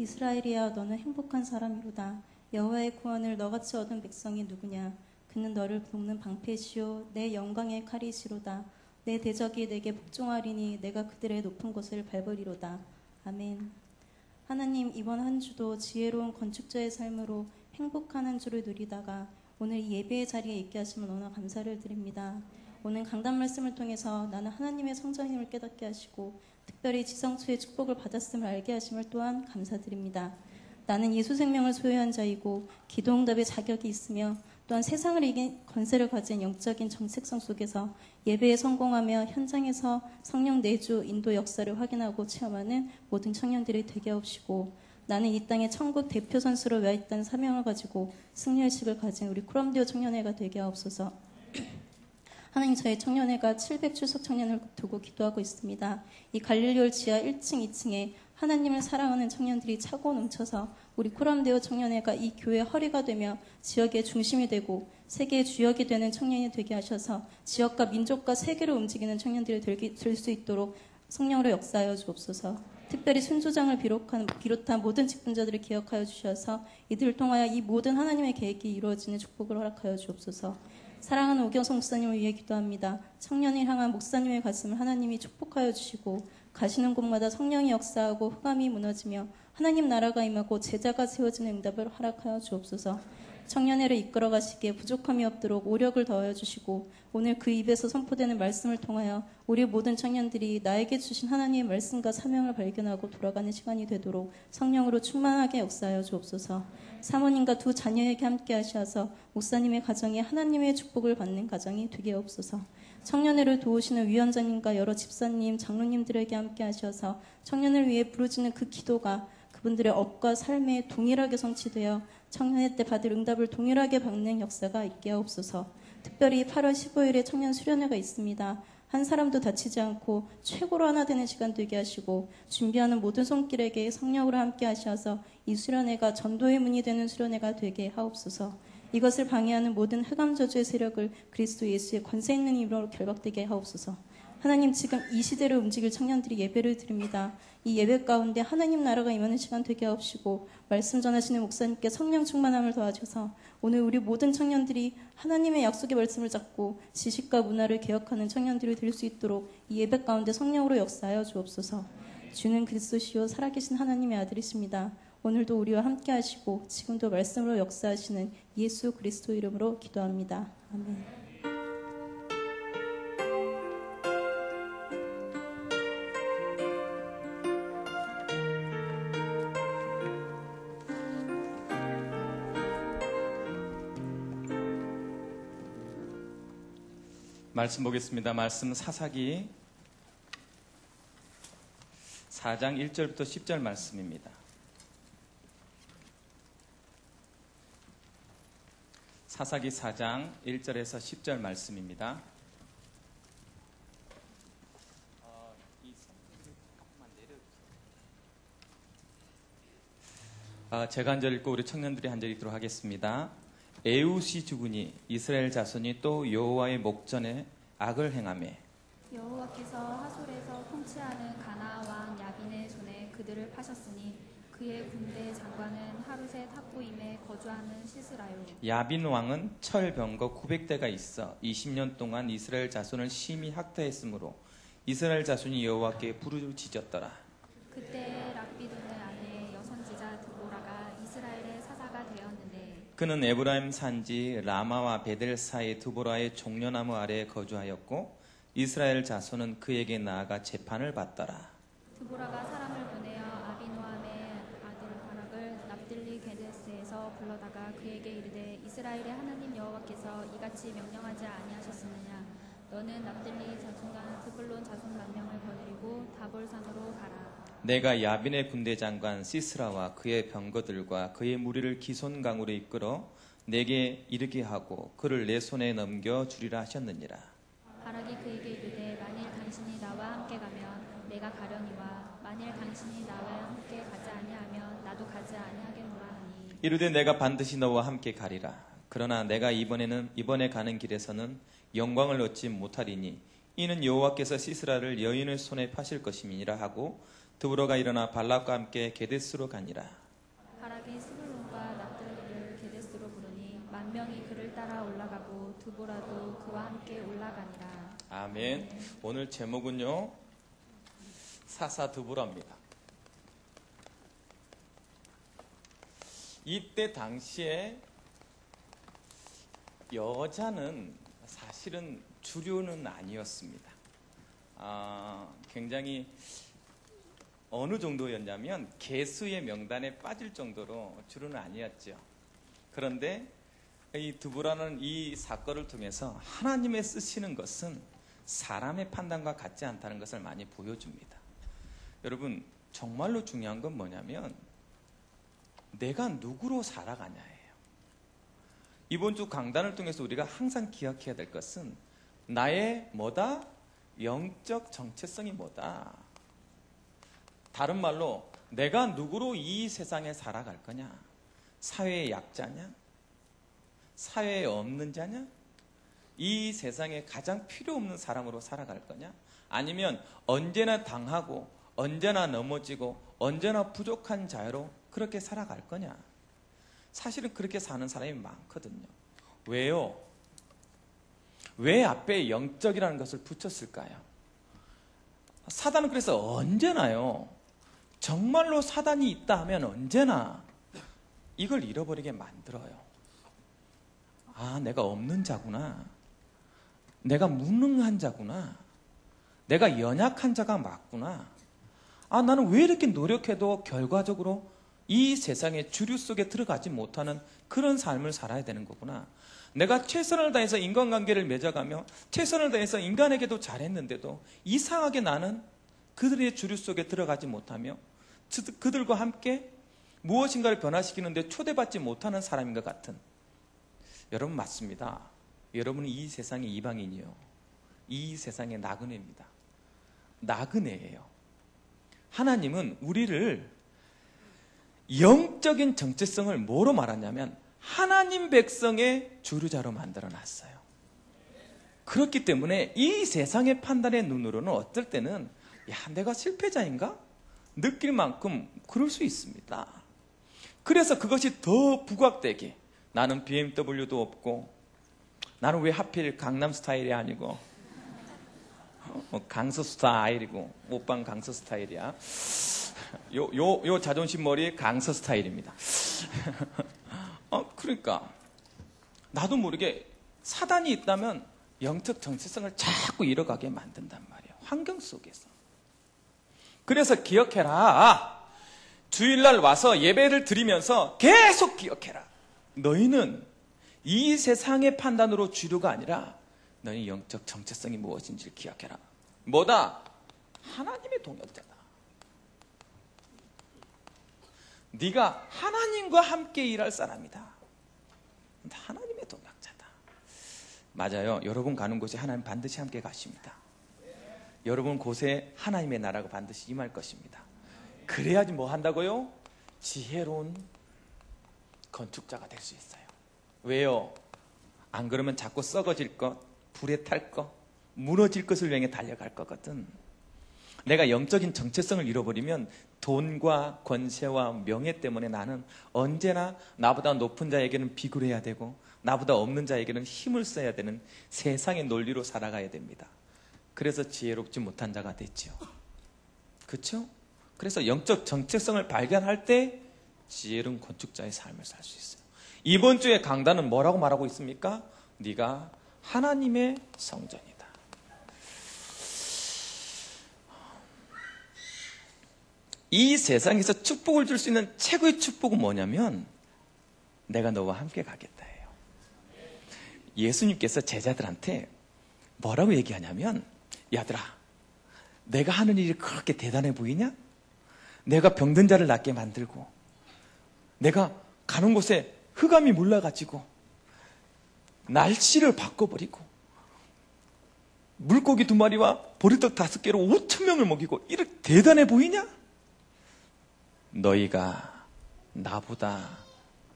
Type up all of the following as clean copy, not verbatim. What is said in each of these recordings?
이스라엘이야 너는 행복한 사람이로다. 여호와의 구원을 너같이 얻은 백성이 누구냐. 그는 너를 돕는 방패시오 내 영광의 칼이시로다. 내 대적이 내게 복종하리니 내가 그들의 높은 곳을 밟으리로다. 아멘. 하나님, 이번 한 주도 지혜로운 건축자의 삶으로 행복한 한 주를 누리다가 오늘 이 예배의 자리에 있게 하시면 너무나 감사를 드립니다. 오늘 강단 말씀을 통해서 나는 하나님의 성전임을 깨닫게 하시고 특별히 지성소의 축복을 받았음을 알게 하심을 또한 감사드립니다. 나는 예수 생명을 소유한 자이고 기도응답의 자격이 있으며 또한 세상을 이긴 권세를 가진 영적인 정체성 속에서 예배에 성공하며 현장에서 성령 내주 인도 역사를 확인하고 체험하는 모든 청년들이 되게 하옵시고, 나는 이 땅의 천국 대표 선수로 와 있다는 사명을 가지고 승리의식을 가진 우리 코럼디오 청년회가 되게 하옵소서. 하나님, 저희 청년회가 700출석 청년을 두고 기도하고 있습니다. 이 갈릴리올 지하 1층, 2층에 하나님을 사랑하는 청년들이 차고 넘쳐서 우리 코람데오 청년회가 이 교회의 허리가 되며 지역의 중심이 되고 세계의 주역이 되는 청년이 되게 하셔서 지역과 민족과 세계를 움직이는 청년들이 될 수 있도록 성령으로 역사하여 주옵소서. 특별히 순조장을 비롯한 모든 직분자들을 기억하여 주셔서 이들을 통하여 이 모든 하나님의 계획이 이루어지는 축복을 허락하여 주옵소서. 사랑하는 오경성 목사님을 위해 기도합니다. 청년을 향한 목사님의 가슴을 하나님이 축복하여 주시고 가시는 곳마다 성령이 역사하고 흑암이 무너지며 하나님 나라가 임하고 제자가 세워지는 응답을 허락하여 주옵소서. 청년회를 이끌어 가시기에 부족함이 없도록 오력을 더하여 주시고 오늘 그 입에서 선포되는 말씀을 통하여 우리 모든 청년들이 나에게 주신 하나님의 말씀과 사명을 발견하고 돌아가는 시간이 되도록 성령으로 충만하게 역사하여 주옵소서. 사모님과 두 자녀에게 함께 하셔서 목사님의 가정에 하나님의 축복을 받는 가정이 되게 하옵소서. 청년회를 도우시는 위원장님과 여러 집사님, 장로님들에게 함께 하셔서 청년을 위해 부르짖는 그 기도가 그분들의 업과 삶에 동일하게 성취되어 청년회 때 받을 응답을 동일하게 받는 역사가 있게 하옵소서. 특별히 8월 15일에 청년 수련회가 있습니다. 한 사람도 다치지 않고 최고로 하나 되는 시간 되게 하시고 준비하는 모든 손길에게 성령으로 함께 하셔서 이 수련회가 전도의 문이 되는 수련회가 되게 하옵소서. 이것을 방해하는 모든 흑암 저주의 세력을 그리스도 예수의 권세 있는 이름으로 결박되게 하옵소서. 하나님, 지금 이 시대를 움직일 청년들이 예배를 드립니다. 이 예배 가운데 하나님 나라가 임하는 시간 되게 하옵시고 말씀 전하시는 목사님께 성령 충만함을 더하셔서 오늘 우리 모든 청년들이 하나님의 약속의 말씀을 잡고 지식과 문화를 개혁하는 청년들이 될 수 있도록 이 예배 가운데 성령으로 역사하여 주옵소서. 주는 그리스도시요 살아계신 하나님의 아들이십니다. 오늘도 우리와 함께 하시고 지금도 말씀으로 역사하시는 예수 그리스도 이름으로 기도합니다. 아멘. 말씀 보겠습니다. 말씀 사사기 4장 1절부터 10절 말씀입니다. 사사기 4장 1절에서 10절 말씀입니다. 제가 한 절 읽고 우리 청년들이 한 절 읽도록 하겠습니다. 에웃이 죽으니 이스라엘 자손이 또 여호와의 목전에 악을 행하매 여호와께서 하솔에서 통치하는 가나안 왕 야빈의 손에 그들을 파셨으니 그의 군대 장관은 하룻의 탑부임에 거주하는 시스라요. 야빈 왕은 철병거 900대가 있어 20년 동안 이스라엘 자손을 심히 학대했으므로 이스라엘 자손이 여호와께 부르짖었더라. 그때 락비돈의 아내 여선지자 드보라가 이스라엘의 사사가 되었는데 그는 에브라임 산지 라마와 베델 사이 드보라의 종려나무 아래에 거주하였고 이스라엘 자손은 그에게 나아가 재판을 받더라. 드보라가 사람을 보내어 아비노함의 아들 바락을 납들리 게데스에서 불러다가 그에게 이르되 이스라엘의 하나님 여호와께서 이같이 명령하지 아니하셨느냐. 너는 납들리 자손과 드불론 자손 만명을 거느리고 다볼산으로 가라. 내가 야빈의 군대 장관 시스라와 그의 병거들과 그의 무리를 기손강으로 이끌어 내게 이르게 하고 그를 내 손에 넘겨 주리라 하셨느니라. 바락이 그에게 이르되 만일 당신이 나와 함께 가면 내가 가려니와 만일 당신이 나와 함께 가지 아니하면 나도 가지 아니하겠노라 하니 이르되 내가 반드시 너와 함께 가리라. 그러나 내가 이번에 가는 길에서는 영광을 얻지 못하리니 이는 여호와께서 시스라를 여인의 손에 파실 것임이니라 하고 드보라가 일어나 발락과 함께 게데스로 가니라. 바락이 스불론과 납들리를 게데스로 부르니 만 명이 그를 따라 올라가고 드보라도 그와 함께 올라가니라. 아멘. 오늘 제목은요, 사사 드보라입니다. 이때 당시에 여자는 사실은 주류는 아니었습니다. 굉장히 어느 정도였냐면 개수의 명단에 빠질 정도로 주류는 아니었죠. 그런데 이 드보라는 이 사건을 통해서 하나님의 쓰시는 것은 사람의 판단과 같지 않다는 것을 많이 보여줍니다. 여러분, 정말로 중요한 건 뭐냐면 내가 누구로 살아가냐예요. 이번 주 강단을 통해서 우리가 항상 기억해야 될 것은 나의 뭐다? 영적 정체성이 뭐다? 다른 말로 내가 누구로 이 세상에 살아갈 거냐? 사회의 약자냐? 사회에 없는 자냐? 이 세상에 가장 필요 없는 사람으로 살아갈 거냐? 아니면 언제나 당하고 언제나 넘어지고 언제나 부족한 자로 그렇게 살아갈 거냐? 사실은 그렇게 사는 사람이 많거든요. 왜요? 왜 앞에 영적이라는 것을 붙였을까요? 사단은 그래서 언제나요, 정말로 사단이 있다 하면 언제나 이걸 잃어버리게 만들어요. 내가 없는 자구나. 내가 무능한 자구나. 내가 연약한 자가 맞구나. 나는 왜 이렇게 노력해도 결과적으로 이 세상의 주류 속에 들어가지 못하는 그런 삶을 살아야 되는 거구나. 내가 최선을 다해서 인간관계를 맺어가며 최선을 다해서 인간에게도 잘했는데도 이상하게 나는 그들의 주류 속에 들어가지 못하며 그들과 함께 무엇인가를 변화시키는데 초대받지 못하는 사람인 것 같은. 여러분, 맞습니다. 여러분은 이 세상의 이방인이요, 이 세상의 나그네입니다. 나그네예요. 하나님은 우리를 영적인 정체성을 뭐로 말하냐면 하나님 백성의 주류자로 만들어 놨어요. 그렇기 때문에 이 세상의 판단의 눈으로는 어떨 때는 내가 실패자인가? 느낄 만큼 그럴 수 있습니다. 그래서 그것이 더 부각되게, 나는 BMW도 없고, 나는 왜 하필 강남 스타일이 아니고 강서 스타일이고, 오빠는 강서 스타일이야. 요 자존심 머리에 강서 스타일입니다. 그러니까 나도 모르게 사단이 있다면 영적 정체성을 자꾸 잃어가게 만든단 말이에요. 환경 속에서. 그래서 기억해라. 주일날 와서 예배를 드리면서 계속 기억해라. 너희는 이 세상의 판단으로 주류가 아니라 너희 영적 정체성이 무엇인지를 기억해라. 뭐다? 하나님의 동역자다. 네가 하나님과 함께 일할 사람이다. 하나님의 동역자다. 맞아요. 여러분 가는 곳에 하나님 반드시 함께 가십니다. 여러분 곳에 하나님의 나라가 반드시 임할 것입니다. 그래야지 뭐 한다고요? 지혜로운 건축자가 될 수 있어요. 왜요? 안 그러면 자꾸 썩어질 것, 불에 탈 것, 무너질 것을 향해 달려갈 거거든. 내가 영적인 정체성을 잃어버리면 돈과 권세와 명예 때문에 나는 언제나 나보다 높은 자에게는 비굴 해야 되고 나보다 없는 자에게는 힘을 써야 되는 세상의 논리로 살아가야 됩니다. 그래서 지혜롭지 못한 자가 됐죠. 그렇죠? 그래서 영적 정체성을 발견할 때 지혜로운 건축자의 삶을 살 수 있어요. 이번 주에 강단은 뭐라고 말하고 있습니까? 네가 하나님의 성전이다. 이 세상에서 축복을 줄 수 있는 최고의 축복은 뭐냐면 내가 너와 함께 가겠다예요. 예수님께서 제자들한테 뭐라고 얘기하냐면, 야들아, 내가 하는 일이 그렇게 대단해 보이냐? 내가 병든 자를 낫게 만들고 내가 가는 곳에 흑암이 몰라가지고 날씨를 바꿔버리고 물고기 2마리와 보리떡 5개로 5,000명을 먹이고 이렇게 대단해 보이냐? 너희가 나보다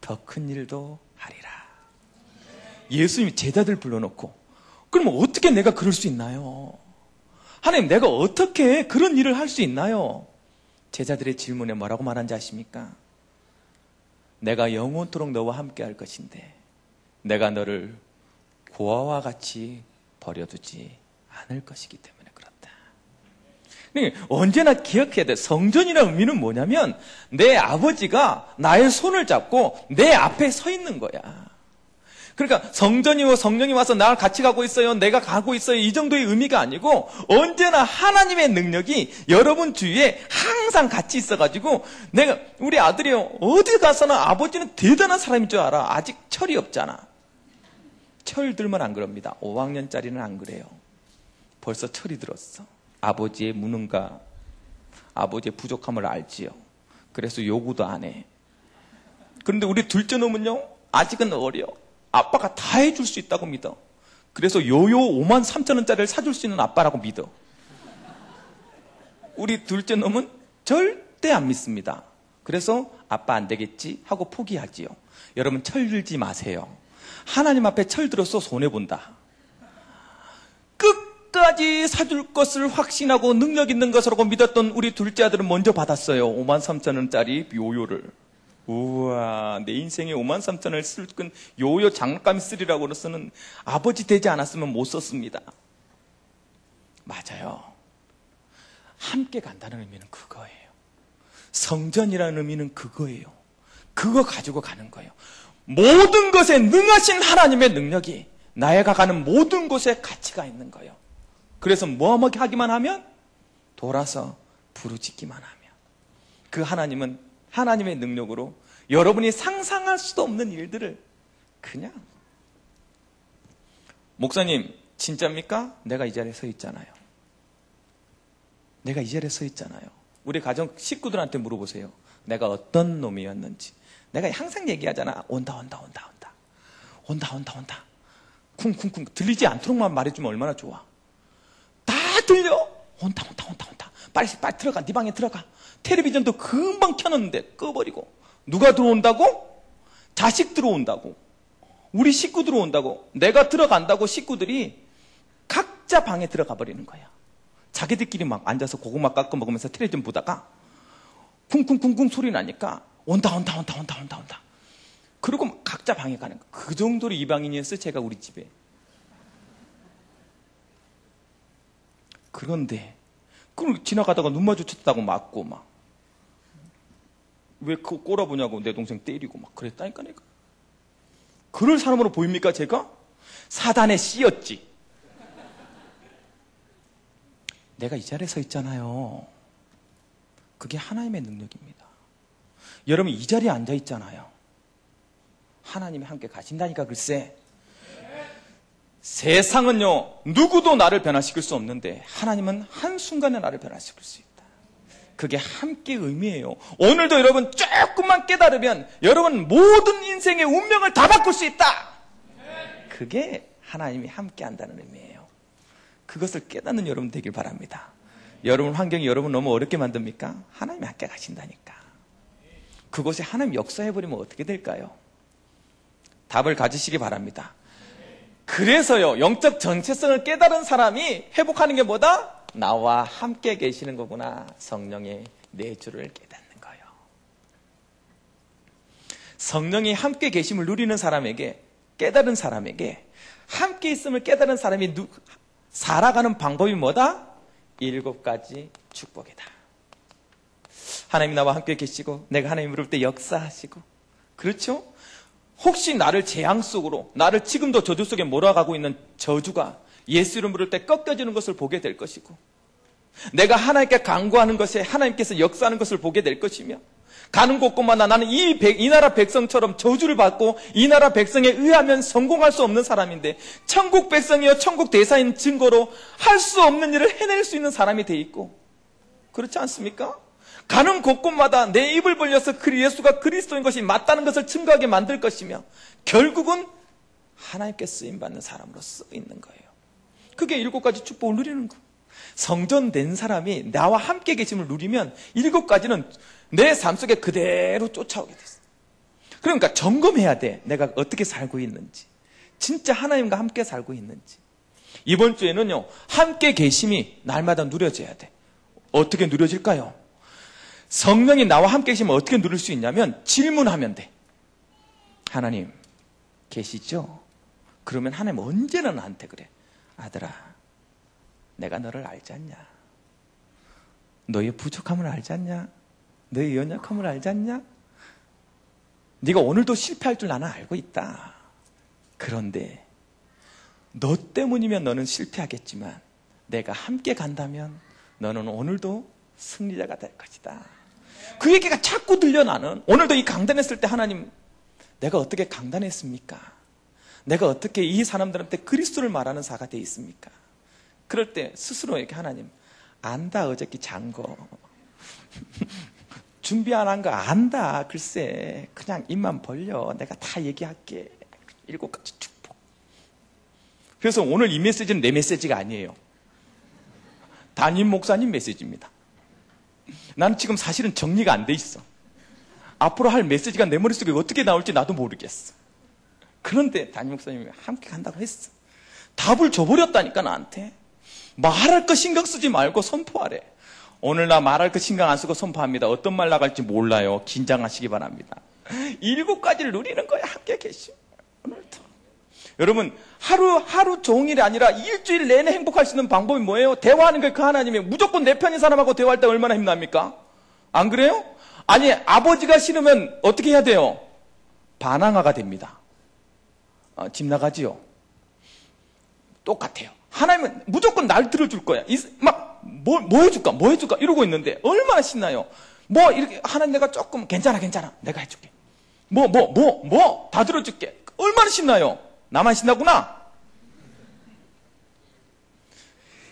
더 큰 일도 하리라. 예수님이 제자들 불러놓고, 그러면 어떻게 내가 그럴 수 있나요? 하나님, 내가 어떻게 그런 일을 할 수 있나요? 제자들의 질문에 뭐라고 말한지 아십니까? 내가 영원토록 너와 함께 할 것인데 내가 너를 고아와 같이 버려두지 않을 것이기 때문에 그렇다. 그러니까 언제나 기억해야 돼. 성전이라는 의미는 뭐냐면 내 아버지가 나의 손을 잡고 내 앞에 서 있는 거야. 그러니까 성전이고 성령이 와서 나를 같이 가고 있어요, 내가 가고 있어요, 이 정도의 의미가 아니고 언제나 하나님의 능력이 여러분 주위에 항상 같이 있어가지고 우리 아들이요, 어디 가서나 아버지는 대단한 사람인 줄 알아. 아직 철이 없잖아. 철들면 안 그럽니다. 5학년짜리는 안 그래요. 벌써 철이 들었어. 아버지의 무능과 아버지의 부족함을 알지요. 그래서 요구도 안 해. 그런데 우리 둘째 놈은요, 아직은 어려. 아빠가 다 해줄 수 있다고 믿어. 그래서 요요 53,000원짜리를 사줄 수 있는 아빠라고 믿어. 우리 둘째 놈은 절대 안 믿습니다. 그래서 아빠 안 되겠지 하고 포기하지요. 여러분, 철들지 마세요. 하나님 앞에 철들어서 손해본다. 끝까지 사줄 것을 확신하고 능력 있는 것으로 믿었던 우리 둘째 아들은 먼저 받았어요. 53,000원짜리 요요를. 우와, 내 인생에 53,000원을 쓸 건 요요 장난감이 쓰리라고로서는 아버지 되지 않았으면 못 썼습니다. 맞아요. 함께 간다는 의미는 그거예요. 성전이라는 의미는 그거예요. 그거 가지고 가는 거예요. 모든 것에 능하신 하나님의 능력이 나애가 가는 모든 곳에 가치가 있는 거예요. 그래서 뭐 하기만 하면 돌아서 부르짖기만 하면 그 하나님은 하나님의 능력으로 여러분이 상상할 수도 없는 일들을 그냥. 목사님, 진짜입니까? 내가 이 자리에 서 있잖아요. 내가 이 자리에 서 있잖아요. 우리 가정 식구들한테 물어보세요. 내가 어떤 놈이었는지. 내가 항상 얘기하잖아. 온다. 쿵쿵쿵. 들리지 않도록만 말해주면 얼마나 좋아. 다 들려. 온다. 빨리 들어가. 네 방에 들어가. 텔레비전도 금방 켜놨는데 꺼버리고. 누가 들어온다고? 자식 들어온다고. 우리 식구 들어온다고. 내가 들어간다고 식구들이 각자 방에 들어가 버리는 거야. 자기들끼리 막 앉아서 고구마 깎아 먹으면서 텔레비전 보다가 쿵쿵쿵쿵 소리 나니까 온다. 그리고 각자 방에 가는 거야. 그 정도로 이방인이었어요, 제가 우리 집에. 그런데 그럼 지나가다가 눈 마주쳤다고 맞고 막. 왜 그거 꼬라보냐고 내 동생 때리고 막 그랬다니까 내가. 그럴 사람으로 보입니까 제가? 사단에 씌였지. 내가 이 자리에 서 있잖아요. 그게 하나님의 능력입니다. 여러분 이 자리에 앉아 있잖아요. 하나님이 함께 가신다니까 글쎄. 세상은요 누구도 나를 변화시킬 수 없는데 하나님은 한순간에 나를 변화시킬 수 있다. 그게 함께 의미해요. 오늘도 여러분 조금만 깨달으면 여러분 모든 인생의 운명을 다 바꿀 수 있다. 그게 하나님이 함께 한다는 의미예요. 그것을 깨닫는 여러분 되길 바랍니다. 여러분 환경이 여러분 너무 어렵게 만듭니까? 하나님이 함께 가신다니까. 그곳에 하나님 역사해버리면 어떻게 될까요? 답을 가지시기 바랍니다. 그래서요 영적 정체성을 깨달은 사람이 회복하는 게 뭐다? 나와 함께 계시는 거구나. 성령의 내주를 깨닫는 거예요. 성령이 함께 계심을 누리는 사람에게, 깨달은 사람에게, 함께 있음을 깨달은 사람이 살아가는 방법이 뭐다? 7가지 축복이다. 하나님 나와 함께 계시고 내가 하나님 부를 때 역사하시고, 그렇죠? 혹시 나를 재앙 속으로, 나를 지금도 저주 속에 몰아가고 있는 저주가 예수 이름 부를 때 꺾여지는 것을 보게 될 것이고, 내가 하나님께 간구하는 것에 하나님께서 역사하는 것을 보게 될 것이며, 가는 곳곳마다 나는 이 나라 백성처럼 저주를 받고 이 나라 백성에 의하면 성공할 수 없는 사람인데 천국 백성이여 천국 대사인 증거로 할 수 없는 일을 해낼 수 있는 사람이 돼 있고, 그렇지 않습니까? 가는 곳곳마다 내 입을 벌려서 예수가 그리스도인 것이 맞다는 것을 증거하게 만들 것이며, 결국은 하나님께 쓰임받는 사람으로 쓰 있는 거예요. 그게 7가지 축복을 누리는 거. 성전된 사람이 나와 함께 계심을 누리면 7가지는 내 삶 속에 그대로 쫓아오게 됐어요. 그러니까 점검해야 돼. 내가 어떻게 살고 있는지, 진짜 하나님과 함께 살고 있는지. 이번 주에는요 함께 계심이 날마다 누려져야 돼. 어떻게 누려질까요? 성령이 나와 함께 계시면 어떻게 누릴 수 있냐면 질문하면 돼. 하나님 계시죠? 그러면 하나님 언제나 나한테 그래. 아들아, 내가 너를 알지 않냐? 너의 부족함을 알지 않냐? 너의 연약함을 알지 않냐? 네가 오늘도 실패할 줄 나는 알고 있다. 그런데 너 때문이면 너는 실패하겠지만 내가 함께 간다면 너는 오늘도 승리자가 될 것이다. 그 얘기가 자꾸 들려. 나는 오늘도 이 강단했을 때 하나님, 내가 어떻게 강단했습니까? 내가 어떻게 이 사람들한테 그리스도를 말하는 사가 돼 있습니까? 그럴 때 스스로에게 하나님, 안다 어저께 잔 거 준비 안 한 거 안다. 글쎄 그냥 입만 벌려. 내가 다 얘기할게. 7가지 축복. 그래서 오늘 이 메시지는 내 메시지가 아니에요. 담임 목사님 메시지입니다. 나는 지금 사실은 정리가 안 돼 있어. 앞으로 할 메시지가 내 머릿속에 어떻게 나올지 나도 모르겠어. 그런데 담임 목사님이 함께 간다고 했어. 답을 줘버렸다니까 나한테. 말할 거 신경 쓰지 말고 선포하래. 오늘 나 말할 거 신경 안 쓰고 선포합니다. 어떤 말 나갈지 몰라요. 긴장하시기 바랍니다. 7가지를 누리는 거야. 함께 계시면. 오늘도. 여러분 하루 종일이 아니라 일주일 내내 행복할 수 있는 방법이 뭐예요? 대화하는 게 그 하나님이. 무조건 내 편인 사람하고 대화할 때 얼마나 힘납니까? 안 그래요? 아니 아버지가 싫으면 어떻게 해야 돼요? 반항아가 됩니다. 집 나가지요. 똑같아요. 하나님은 무조건 날 들어줄 거야. 뭐 해줄까 이러고 있는데 얼마나 신나요. 이렇게 하나님 내가 조금 괜찮아 내가 해줄게. 다 들어줄게. 얼마나 신나요. 나만 신나구나.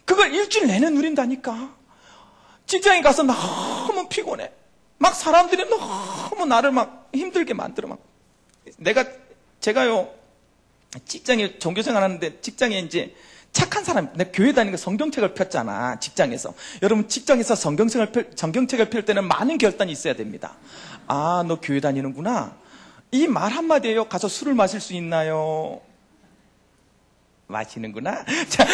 그걸 일주일 내내 누린다니까. 직장에 가서 너무 피곤해. 막 사람들이 너무 나를 막 힘들게 만들어. 제가요 직장에 종교생활 하는데 직장에 이제 착한 사람, 내가 교회 다니는 성경책을 폈잖아. 직장에서. 여러분 직장에서 성경책을 펼 때는 많은 결단이 있어야 됩니다. 아, 너 교회 다니는구나. 이 말 한마디에요. 가서 술을 마실 수 있나요? 마시는구나. 자,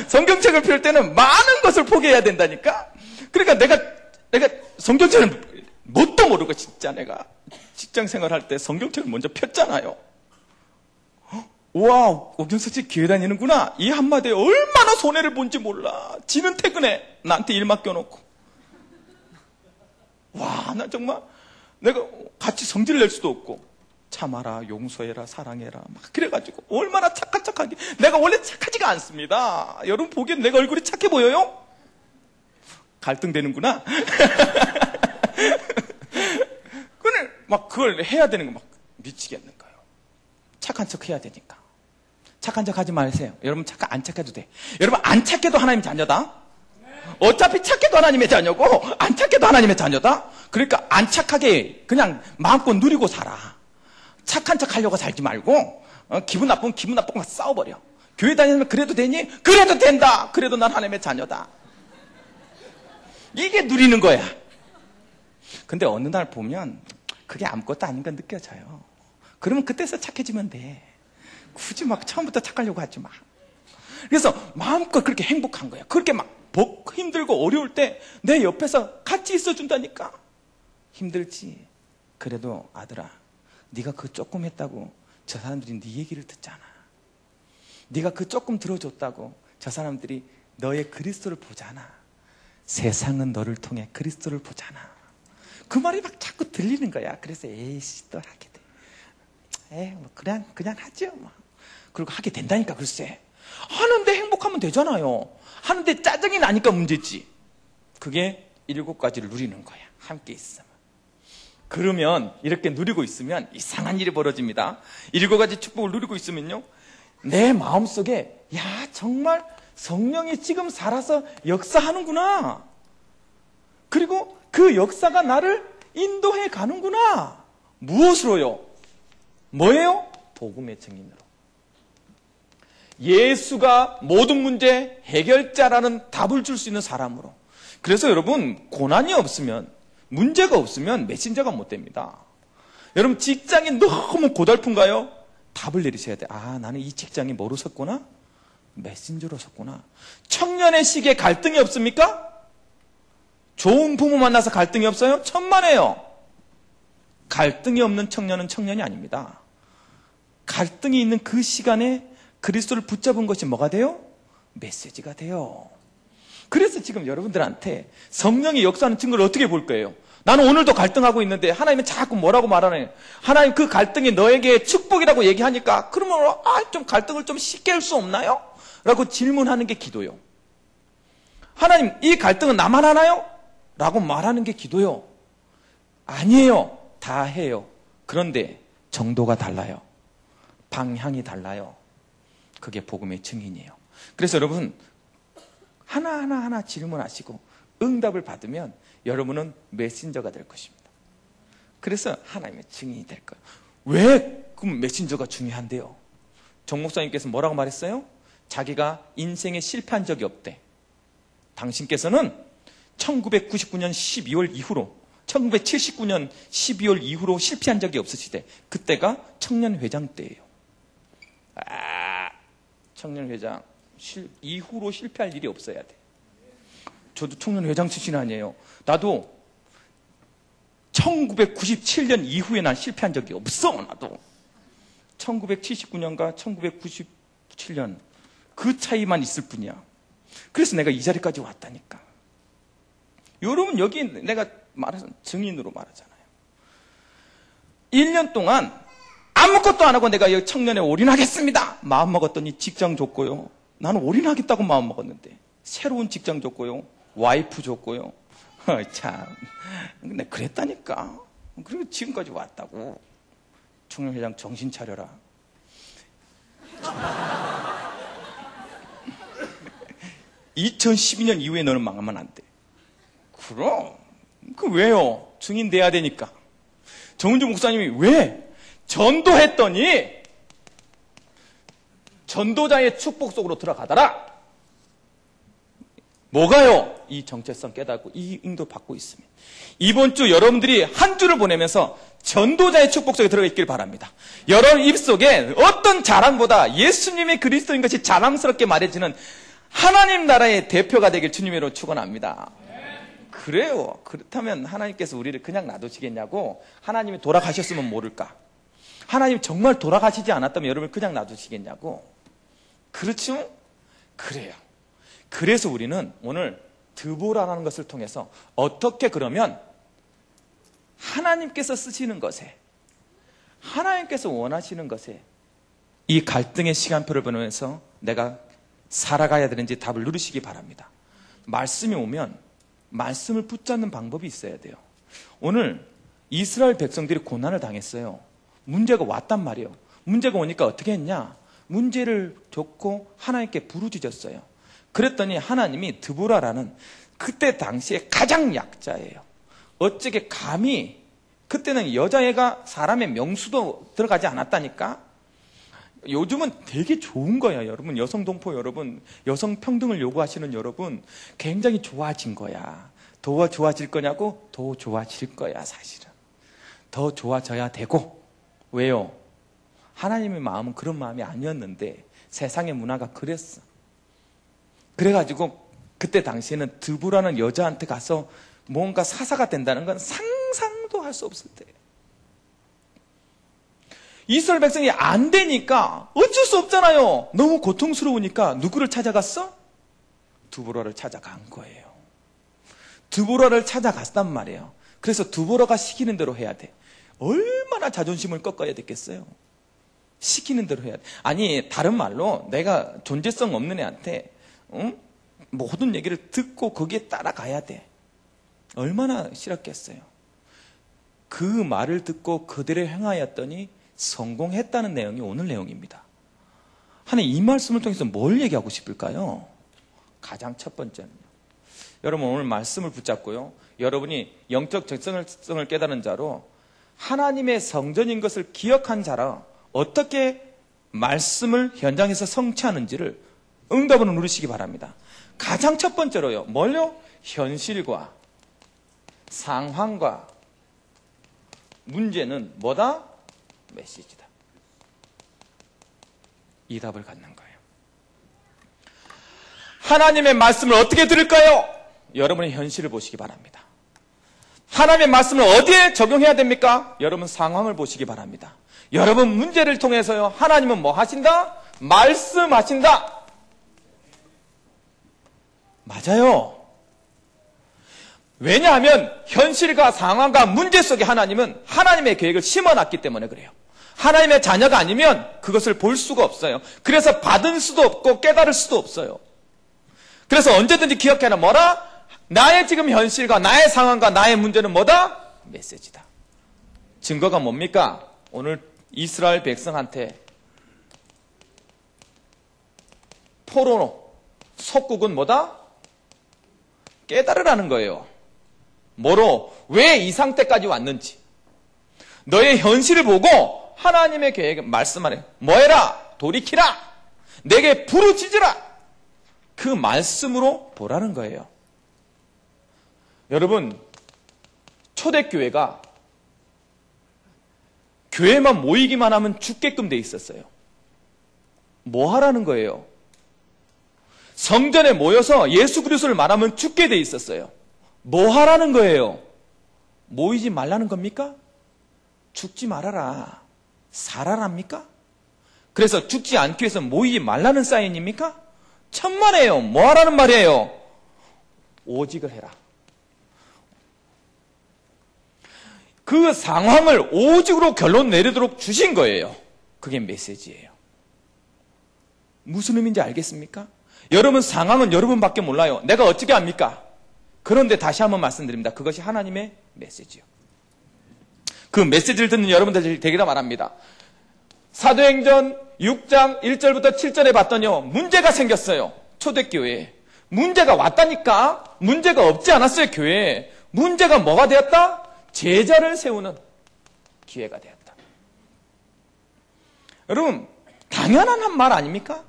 성경책을 펼 때는 많은 것을 포기해야 된다니까. 그러니까 내가 성경책을 뭣도 모르고 진짜 내가 직장 생활할 때 성경책을 먼저 폈잖아요. 와, 오경석 씨 교회 다니는구나. 이 한마디에 얼마나 손해를 본지 몰라. 지는 퇴근해. 나한테 일 맡겨놓고. 와, 나 정말 내가 같이 성질을 낼 수도 없고. 참아라, 용서해라, 사랑해라. 막 그래가지고 얼마나 착하게. 내가 원래 착하지가 않습니다. 여러분 보기엔 내가 얼굴이 착해 보여요? 갈등되는구나. 그걸 해야 되는 거 막 미치겠는 거예요. 착한 척 해야 되니까. 착한 척 하지 마세요. 여러분 안 착해도 돼. 여러분 안 착해도 하나님 자녀다. 어차피 착해도 하나님의 자녀고 안 착해도 하나님의 자녀다. 그러니까 안 착하게 그냥 마음껏 누리고 살아. 착한 척 하려고 살지 말고 기분 나쁘면 기분 나쁘고 막 싸워버려. 교회 다니면 그래도 되니? 그래도 된다. 그래도 난 하나님의 자녀다. 이게 누리는 거야. 근데 어느 날 보면 그게 아무것도 아닌 건 느껴져요. 그러면 그때서 착해지면 돼. 굳이 막 처음부터 착하려고 하지 마. 그래서 마음껏 그렇게 행복한 거야. 그렇게 막 힘들고 어려울 때 내 옆에서 같이 있어준다니까. 힘들지. 그래도 아들아, 네가 그 조금 했다고 저 사람들이 네 얘기를 듣잖아. 네가 그 조금 들어줬다고 저 사람들이 너의 그리스도를 보잖아. 세상은 너를 통해 그리스도를 보잖아. 그 말이 막 자꾸 들리는 거야. 그래서 에이씨 또 하게 돼. 뭐 그냥 하죠. 뭐. 그리고 하게 된다니까. 글쎄 하는데 행복하면 되잖아요. 하는데 짜증이 나니까 문제지. 그게 7가지를 누리는 거야. 함께 있으면. 그러면 이렇게 누리고 있으면 이상한 일이 벌어집니다. 7가지 축복을 누리고 있으면요, 내 마음속에 야 정말 성령이 지금 살아서 역사하는구나. 그리고 그 역사가 나를 인도해 가는구나. 무엇으로요? 뭐예요? 복음의 증인으로. 예수가 모든 문제 해결자라는 답을 줄 수 있는 사람으로. 그래서 여러분 고난이 없으면, 문제가 없으면 메신저가 못 됩니다. 여러분 직장이 너무 고달픈가요? 답을 내리셔야 돼. 아, 나는 이 직장이 뭐로 섰구나? 메신저로 섰구나. 청년의 시기에 갈등이 없습니까? 좋은 부모 만나서 갈등이 없어요? 천만에요. 갈등이 없는 청년은 청년이 아닙니다. 갈등이 있는 그 시간에 그리스도를 붙잡은 것이 뭐가 돼요? 메시지가 돼요. 그래서 지금 여러분들한테 성령이 역사하는 증거를 어떻게 볼 거예요? 나는 오늘도 갈등하고 있는데 하나님은 자꾸 뭐라고 말하네. 하나님 그 갈등이 너에게 축복이라고 얘기하니까 그러면 좀 갈등을 좀 쉽게 할 수 없나요? 라고 질문하는 게 기도요. 하나님 이 갈등은 나만 하나요? 라고 말하는 게 기도요. 아니에요. 다 해요. 그런데 정도가 달라요. 방향이 달라요. 그게 복음의 증인이에요. 그래서 여러분 하나하나 질문하시고 응답을 받으면 여러분은 메신저가 될 것입니다. 그래서 하나님의 증인이 될 거예요. 왜 그럼 메신저가 중요한데요? 정 목사님께서 뭐라고 말했어요? 자기가 인생에 실패한 적이 없대. 당신께서는 1999년 12월 이후로 1979년 12월 이후로 실패한 적이 없으시대. 그때가 청년회장 때예요. 청년회장 이후로 실패할 일이 없어야 돼. 저도 청년회장 출신 아니에요. 나도 1997년 이후에 난 실패한 적이 없어. 나도 1979년과 1997년 그 차이만 있을 뿐이야. 그래서 내가 이 자리까지 왔다니까. 여러분 여기 내가 말해서 증인으로 말하잖아요. 1년 동안 아무것도 안 하고 내가 여기 청년에 올인하겠습니다. 마음 먹었더니 직장 줬고요. 나는 올인하겠다고 마음 먹었는데 새로운 직장 줬고요. 와이프 줬고요. 참, 근데 그랬다니까. 그리고 지금까지 왔다고. 청년회장 정신 차려라. 2012년 이후에 너는 망하면 안 돼. 그럼. 그 왜요? 증인 돼야 되니까. 정은주 목사님이 왜? 전도했더니 전도자의 축복 속으로 들어가더라. 뭐가요? 이 정체성 깨닫고 이 인도 받고 있습니다. 이번 주 여러분들이 한 주를 보내면서 전도자의 축복 속에 들어가 있길 바랍니다. 여러분 입속에 어떤 자랑보다 예수님이 그리스도인 것이 자랑스럽게 말해지는 하나님 나라의 대표가 되길 주님으로 축원합니다. 그래요. 그렇다면 하나님께서 우리를 그냥 놔두시겠냐고. 하나님이 돌아가셨으면 모를까. 하나님 정말 돌아가시지 않았다면 여러분을 그냥 놔두시겠냐고. 그렇죠? 그래요. 그래서 우리는 오늘 드보라라는 것을 통해서 어떻게 그러면 하나님께서 쓰시는 것에, 하나님께서 원하시는 것에 이 갈등의 시간표를 보면서 내가 살아가야 되는지 답을 누리시기 바랍니다. 말씀이 오면 말씀을 붙잡는 방법이 있어야 돼요. 오늘 이스라엘 백성들이 고난을 당했어요. 문제가 왔단 말이에요. 문제가 오니까 어떻게 했냐? 문제를 줬고 하나님께 부르짖었어요. 그랬더니 하나님이 드보라라는 그때 당시에 가장 약자예요. 어쩌게 감히, 그때는 여자애가 사람의 명수도 들어가지 않았다니까. 요즘은 되게 좋은 거야, 여러분. 여성 동포 여러분, 여성 평등을 요구하시는 여러분, 굉장히 좋아진 거야. 더 좋아질 거냐고? 더 좋아질 거야, 사실은. 더 좋아져야 되고. 왜요? 하나님의 마음은 그런 마음이 아니었는데 세상의 문화가 그랬어. 그래가지고 그때 당시에는 드보라는 여자한테 가서 뭔가 사사가 된다는 건 상상도 할 수 없을 때. 이스라엘 백성이 안 되니까 어쩔 수 없잖아요. 너무 고통스러우니까 누구를 찾아갔어? 드보라를 찾아간 거예요. 드보라를 찾아갔단 말이에요. 그래서 드보라가 시키는 대로 해야 돼. 얼마나 자존심을 꺾어야 됐겠어요? 시키는 대로 해야 돼. 아니, 다른 말로 내가 존재성 없는 애한테 모든 얘기를 듣고 거기에 따라가야 돼. 얼마나 싫었겠어요. 그 말을 듣고 그대로 행하였더니 성공했다는 내용이 오늘 내용입니다. 하나님 이 말씀을 통해서 뭘 얘기하고 싶을까요? 가장 첫 번째는요. 여러분 오늘 말씀을 붙잡고요. 여러분이 영적 적성을 깨달은 자로 하나님의 성전인 것을 기억한 자라 어떻게 말씀을 현장에서 성취하는지를 응답으로 누리시기 바랍니다. 가장 첫 번째로요. 뭘요? 현실과 상황과 문제는 뭐다? 메시지다. 이 답을 갖는 거예요. 하나님의 말씀을 어떻게 들을까요? 여러분의 현실을 보시기 바랍니다. 하나님의 말씀을 어디에 적용해야 됩니까? 여러분 상황을 보시기 바랍니다. 여러분 문제를 통해서요, 하나님은 뭐 하신다? 말씀하신다. 맞아요. 왜냐하면 현실과 상황과 문제 속에 하나님은 하나님의 계획을 심어놨기 때문에 그래요. 하나님의 자녀가 아니면 그것을 볼 수가 없어요. 그래서 받을 수도 없고 깨달을 수도 없어요. 그래서 언제든지 기억해라. 뭐라? 나의 지금 현실과 나의 상황과 나의 문제는 뭐다? 메시지다. 증거가 뭡니까? 오늘 이스라엘 백성한테 포로 속국은 뭐다? 깨달으라는 거예요. 뭐로? 왜 이 상태까지 왔는지. 너의 현실을 보고 하나님의 계획 말씀하래. 뭐해라? 돌이키라. 내게 부르짖으라. 그 말씀으로 보라는 거예요. 여러분, 초대교회가 교회만 모이기만 하면 죽게끔 돼 있었어요. 뭐 하라는 거예요? 성전에 모여서 예수 그리스도를 말하면 죽게 돼 있었어요. 뭐 하라는 거예요? 모이지 말라는 겁니까? 죽지 말아라. 살아랍니까? 그래서 죽지 않기 위해서 모이지 말라는 사인입니까? 천만에요. 뭐 하라는 말이에요? 오직을 해라. 그 상황을 오직으로 결론 내리도록 주신 거예요. 그게 메시지예요. 무슨 의미인지 알겠습니까? 여러분 상황은 여러분밖에 몰라요. 내가 어떻게 합니까? 그런데 다시 한번 말씀드립니다. 그것이 하나님의 메시지요. 그 메시지를 듣는 여러분들 되기를 바랍니다. 사도행전 6장 1절부터 7절에 봤더니요, 문제가 생겼어요. 초대교회에. 문제가 왔다니까. 문제가 없지 않았어요, 교회에. 문제가 뭐가 되었다? 제자를 세우는 기회가 되었다. 여러분, 당연한 한 말 아닙니까?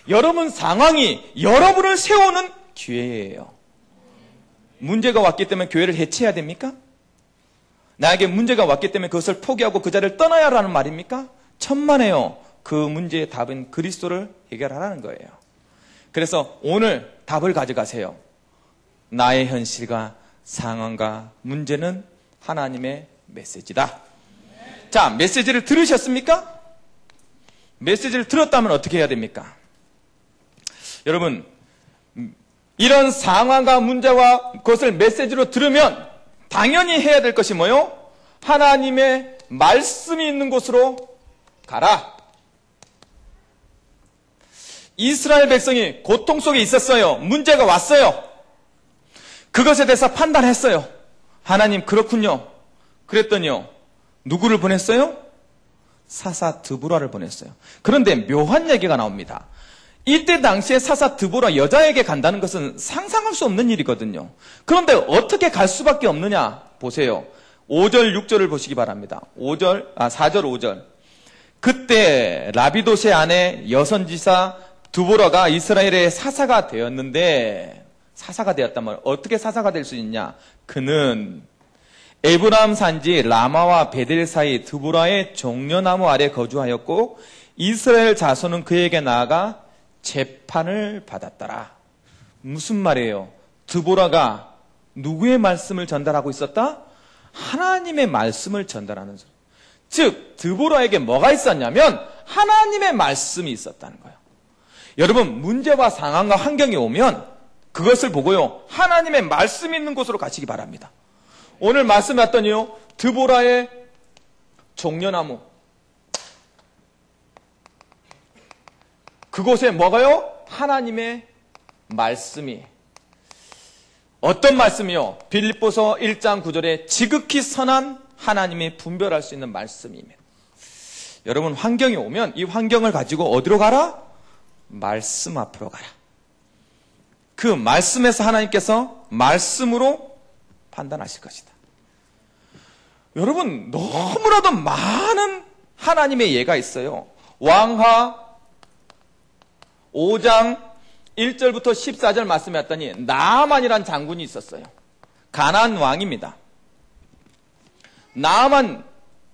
여러분 상황이 여러분을 세우는 기회예요. 문제가 왔기 때문에 교회를 해체해야 됩니까? 나에게 문제가 왔기 때문에 그것을 포기하고 그 자리를 떠나야 하라는 말입니까? 천만에요. 그 문제의 답은 그리스도를 해결하라는 거예요. 그래서 오늘 답을 가져가세요. 나의 현실과 상황과 문제는 하나님의 메시지다. 자, 메시지를 들으셨습니까? 메시지를 들었다면 어떻게 해야 됩니까? 여러분, 이런 상황과 문제와 그것을 메시지로 들으면 당연히 해야 될 것이 뭐요? 하나님의 말씀이 있는 곳으로 가라. 이스라엘 백성이 고통 속에 있었어요. 문제가 왔어요. 그것에 대해서 판단했어요. 하나님 그렇군요. 그랬더니요, 누구를 보냈어요? 사사 드보라를 보냈어요. 그런데 묘한 얘기가 나옵니다. 이때 당시에 사사 드보라 여자에게 간다는 것은 상상할 수 없는 일이거든요. 그런데 어떻게 갈 수밖에 없느냐? 보세요. 5절 6절을 보시기 바랍니다. 4절 5절. 그때 라비도세 아내 여선지사 드보라가 이스라엘의 사사가 되었는데, 사사가 되었다면 어떻게 사사가 될 수 있냐? 그는 에브라임 산지 라마와 베델 사이 드보라의 종려나무 아래 거주하였고 이스라엘 자손은 그에게 나아가 재판을 받았더라. 무슨 말이에요? 드보라가 누구의 말씀을 전달하고 있었다? 하나님의 말씀을 전달하는 소리. 즉 드보라에게 뭐가 있었냐면 하나님의 말씀이 있었다는 거예요. 여러분, 문제와 상황과 환경이 오면 그것을 보고요, 하나님의 말씀이 있는 곳으로 가시기 바랍니다. 오늘 말씀 봤더니요, 드보라의 종려나무, 그곳에 뭐가요? 하나님의 말씀이. 어떤 말씀이요? 빌립보서 1장 9절에 지극히 선한 하나님이 분별할 수 있는 말씀입니다. 여러분, 환경이 오면 이 환경을 가지고 어디로 가라? 말씀 앞으로 가라. 그 말씀에서 하나님께서 말씀으로 판단하실 것이다. 여러분, 너무나도 많은 하나님의 예가 있어요. 왕하 5장 1절부터 14절 말씀에 왔더니 나아만이란 장군이 있었어요. 가나안 왕입니다. 나아만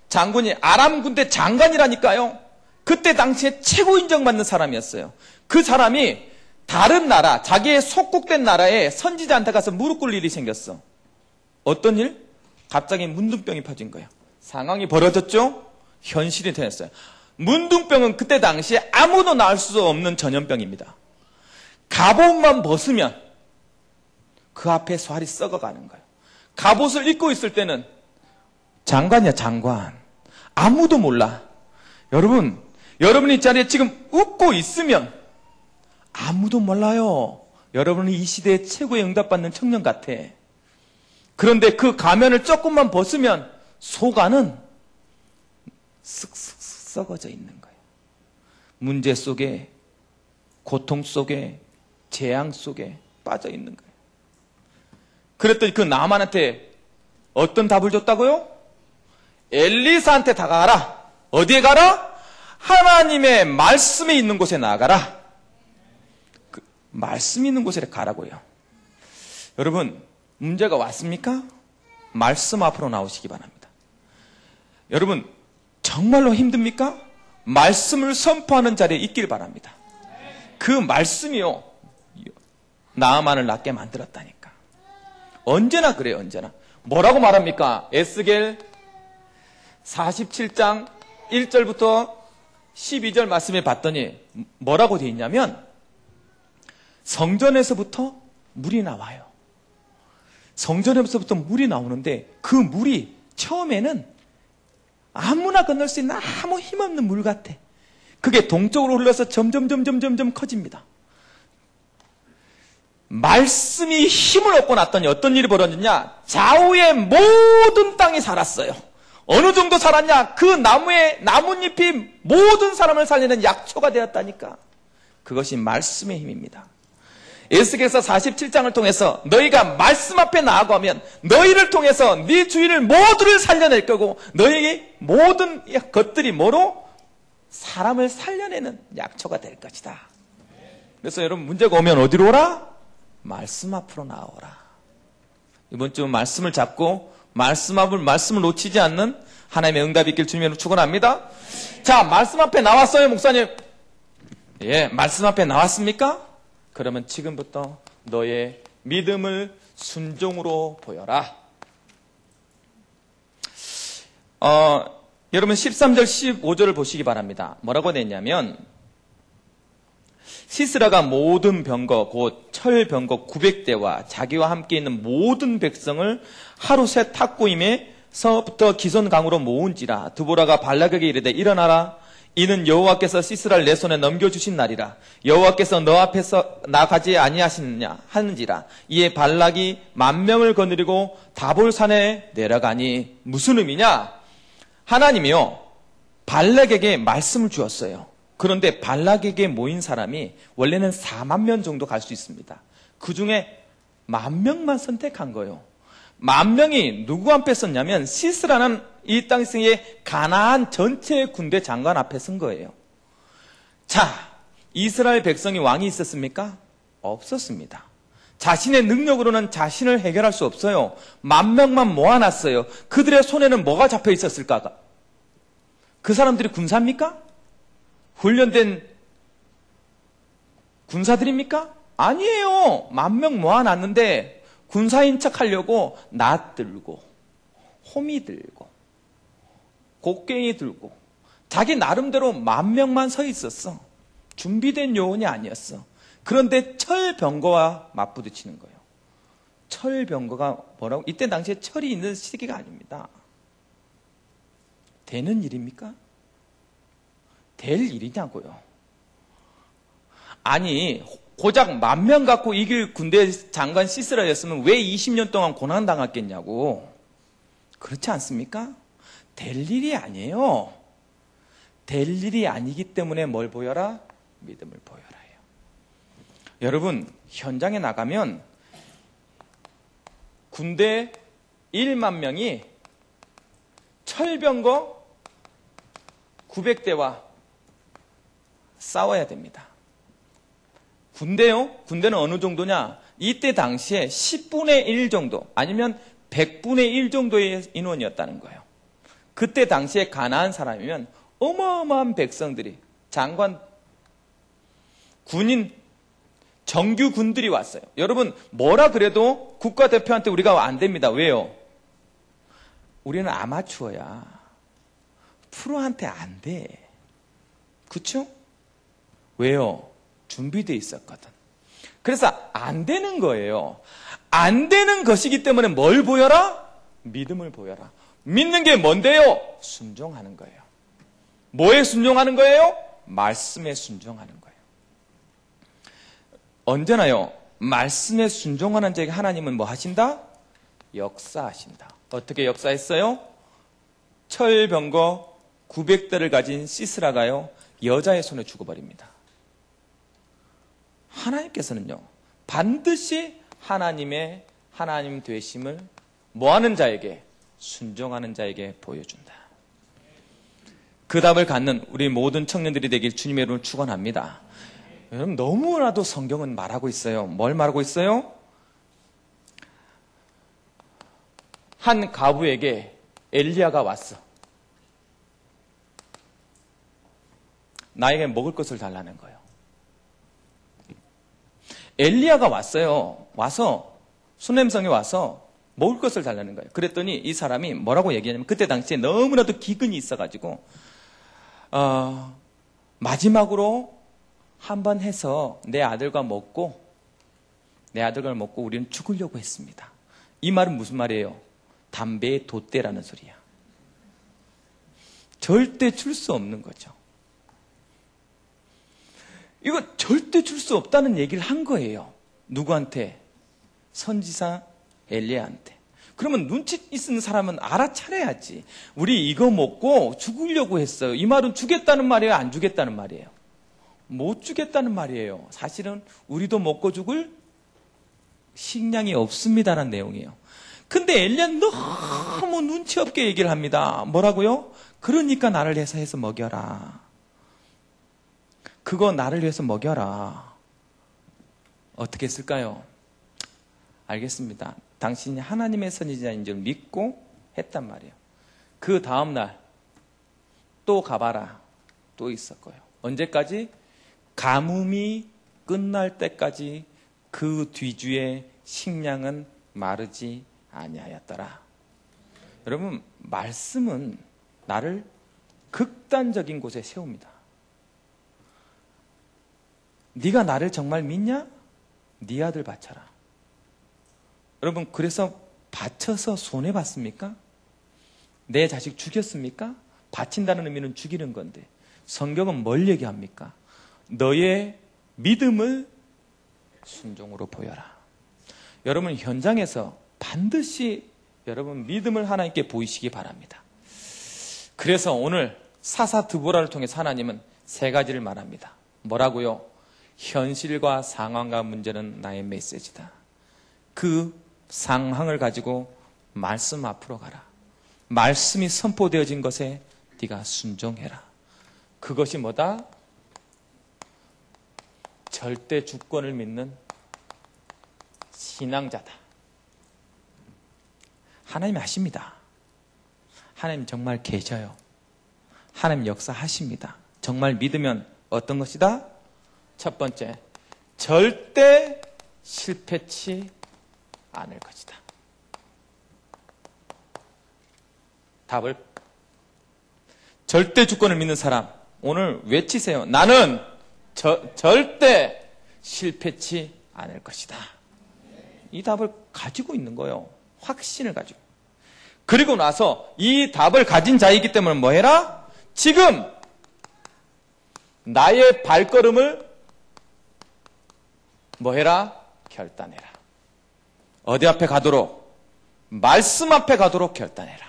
장군이 아람 군대 장관이라니까요. 그때 당시에 최고 인정받는 사람이었어요. 그 사람이 다른 나라, 자기의 속국된 나라에 선지자한테 가서 무릎 꿇을 일이 생겼어. 어떤 일? 갑자기 문둥병이 퍼진 거예요. 상황이 벌어졌죠? 현실이 되었어요. 문둥병은 그때 당시에 아무도 나을 수 없는 전염병입니다. 갑옷만 벗으면 그 앞에 살이 썩어가는 거예요. 갑옷을 입고 있을 때는 장관이야, 장관. 아무도 몰라. 여러분, 여러분이 자리에 지금 웃고 있으면 아무도 몰라요. 여러분은 이 시대에 최고의 응답받는 청년 같아. 그런데 그 가면을 조금만 벗으면 속 안은 쓱쓱 썩어져 있는 거예요. 문제 속에, 고통 속에, 재앙 속에 빠져 있는 거예요. 그랬더니 그 나만한테 어떤 답을 줬다고요? 엘리사한테 다가가라. 어디에 가라? 하나님의 말씀이 있는 곳에 나가라. 그 말씀이 있는 곳에 가라고요. 여러분, 문제가 왔습니까? 말씀 앞으로 나오시기 바랍니다. 여러분, 정말로 힘듭니까? 말씀을 선포하는 자리에 있길 바랍니다. 그 말씀이요, 나아만을 낫게 만들었다니까. 언제나 그래요, 언제나. 뭐라고 말합니까? 에스겔 47장 1절부터 12절 말씀에 봤더니 뭐라고 되어 있냐면 성전에서부터 물이 나와요. 성전에서부터 물이 나오는데 그 물이 처음에는 아무나 건널 수 있는 아무 힘없는 물 같아. 그게 동쪽으로 흘러서 점점 커집니다. 말씀이 힘을 얻고 났더니 어떤 일이 벌어졌냐? 좌우의 모든 땅이 살았어요. 어느 정도 살았냐? 그 나뭇잎이 모든 사람을 살리는 약초가 되었다니까. 그것이 말씀의 힘입니다. 에스겔서 47장을 통해서 너희가 말씀 앞에 나아가면 너희를 통해서 네 주인을 모두를 살려낼 거고 너희의 모든 것들이 뭐로? 사람을 살려내는 약초가 될 것이다. 그래서 여러분 문제가 오면 어디로 오라? 말씀 앞으로 나오라. 이번 주 말씀을 잡고 말씀을 놓치지 않는 하나님의 응답이 있길 주님으로 축원합니다. 자, 말씀 앞에 나왔어요, 목사님. 예, 말씀 앞에 나왔습니까? 그러면 지금부터 너의 믿음을 순종으로 보여라. 여러분 13절 15절을 보시기 바랍니다. 뭐라고 되냐면 시스라가 모든 병거 곧 철병거 900대와 자기와 함께 있는 모든 백성을 하루 새 탁구임에서부터 기손강으로 모은지라. 드보라가 발락에게 이르되 일어나라. 이는 여호와께서 시스라를 내 손에 넘겨주신 날이라. 여호와께서 너 앞에서 나가지 아니하시느냐 하는지라. 이에 발락이 10,000명을 거느리고 다볼산에 내려가니. 무슨 의미냐? 하나님이요 발락에게 말씀을 주었어요. 그런데 발락에게 모인 사람이 원래는 40,000명 정도 갈 수 있습니다. 그 중에 10,000명만 선택한 거예요. 10,000명이 누구 앞에 섰냐면 시스라는 이 땅의 가나안 전체 군대 장관 앞에 선 거예요. 자, 이스라엘 백성이 왕이 있었습니까? 없었습니다. 자신의 능력으로는 자신을 해결할 수 없어요. 10,000명만 모아놨어요. 그들의 손에는 뭐가 잡혀 있었을까? 그 사람들이 군사입니까? 훈련된 군사들입니까? 아니에요. 10,000명 모아놨는데 군사인 척 하려고 낫 들고 호미 들고 곡괭이 들고 자기 나름대로 10,000명만 서 있었어. 준비된 요원이 아니었어. 그런데 철병거와 맞부딪히는 거예요. 철병거가 뭐라고? 이때 당시에 철이 있는 시기가 아닙니다. 되는 일입니까? 될 일이냐고요. 아니 고작 10,000명 갖고 이길 군대 장관 시스라였으면 왜 20년 동안 고난당했겠냐고. 그렇지 않습니까? 될 일이 아니에요. 될 일이 아니기 때문에 뭘 보여라? 믿음을 보여라 해요. 여러분 현장에 나가면 군대 10,000명이 철병거 900대와 싸워야 됩니다. 군대요? 군대는 어느 정도냐? 이때 당시에 10분의 1 정도 아니면 100분의 1 정도의 인원이었다는 거예요. 그때 당시에 가나안 사람이면 어마어마한 백성들이 장관, 군인 정규군들이 왔어요. 여러분, 뭐라 그래도 국가대표한테 우리가 안 됩니다. 왜요? 우리는 아마추어야. 프로한테 안 돼. 그쵸? 왜요? 준비되어 있었거든. 그래서 안 되는 거예요. 안 되는 것이기 때문에 뭘 보여라? 믿음을 보여라. 믿는 게 뭔데요? 순종하는 거예요. 뭐에 순종하는 거예요? 말씀에 순종하는 거예요. 언제나요? 말씀에 순종하는 자에게 하나님은 뭐 하신다? 역사하신다. 어떻게 역사했어요? 철병거 900대를 가진 시스라가요, 여자의 손에 죽어버립니다. 하나님께서는요, 반드시 하나님 되심을 뭐하는 자에게? 순종하는 자에게 보여준다. 그 답을 갖는 우리 모든 청년들이 되길 주님의 이름으로 축원합니다. 여러분, 너무나도 성경은 말하고 있어요. 뭘 말하고 있어요? 한 과부에게 엘리야가 왔어. 나에게 먹을 것을 달라는 거예요. 엘리야가 왔어요. 와서 수넴성에 와서 먹을 것을 달라는 거예요. 그랬더니 이 사람이 뭐라고 얘기하냐면, 그때 당시에 너무나도 기근이 있어가지고 마지막으로 한번 해서 내 아들과 먹고 우리는 죽으려고 했습니다. 이 말은 무슨 말이에요? 담배의 돛대라는 소리야. 절대 줄 수 없는 거죠. 이거 절대 줄 수 없다는 얘기를 한 거예요. 누구한테? 선지자 엘리야한테. 그러면 눈치 있는 사람은 알아차려야지. 우리 이거 먹고 죽으려고 했어요. 이 말은 주겠다는 말이에요? 안 주겠다는 말이에요? 못 주겠다는 말이에요. 사실은 우리도 먹고 죽을 식량이 없습니다라는 내용이에요. 근데 엘리야는 너무 눈치 없게 얘기를 합니다. 뭐라고요? 그러니까 나를 해서 먹여라. 그거 나를 위해서 먹여라. 어떻게 했을까요? 알겠습니다. 당신이 하나님의 선지자인 줄 믿고 했단 말이에요. 그 다음날 또 가봐라. 또 있을 거예요. 언제까지? 가뭄이 끝날 때까지 그 뒤주에 식량은 마르지 아니하였더라. 여러분, 말씀은 나를 극단적인 곳에 세웁니다. 네가 나를 정말 믿냐? 네 아들 바쳐라. 여러분, 그래서 바쳐서 손해봤습니까? 내 자식 죽였습니까? 바친다는 의미는 죽이는 건데, 성경은 뭘 얘기합니까? 너의 믿음을 순종으로 보여라. 여러분, 현장에서 반드시 여러분 믿음을 하나님께 보이시기 바랍니다. 그래서 오늘 사사 드보라를 통해서 하나님은 세 가지를 말합니다. 뭐라고요? 현실과 상황과 문제는 나의 메시지다. 그 상황을 가지고 말씀 앞으로 가라. 말씀이 선포되어진 것에 네가 순종해라. 그것이 뭐다? 절대 주권을 믿는 신앙자다. 하나님이 하십니다. 하나님 정말 계셔요. 하나님 역사하십니다. 정말 믿으면 어떤 것이다? 첫 번째, 절대 실패치 않을 것이다. 답을, 절대 주권을 믿는 사람 오늘 외치세요. 나는 절대 실패치 않을 것이다. 이 답을 가지고 있는 거예요. 확신을 가지고. 그리고 나서 이 답을 가진 자이기 때문에 뭐 해라? 지금 나의 발걸음을 뭐 해라? 결단해라. 어디 앞에 가도록? 말씀 앞에 가도록 결단해라.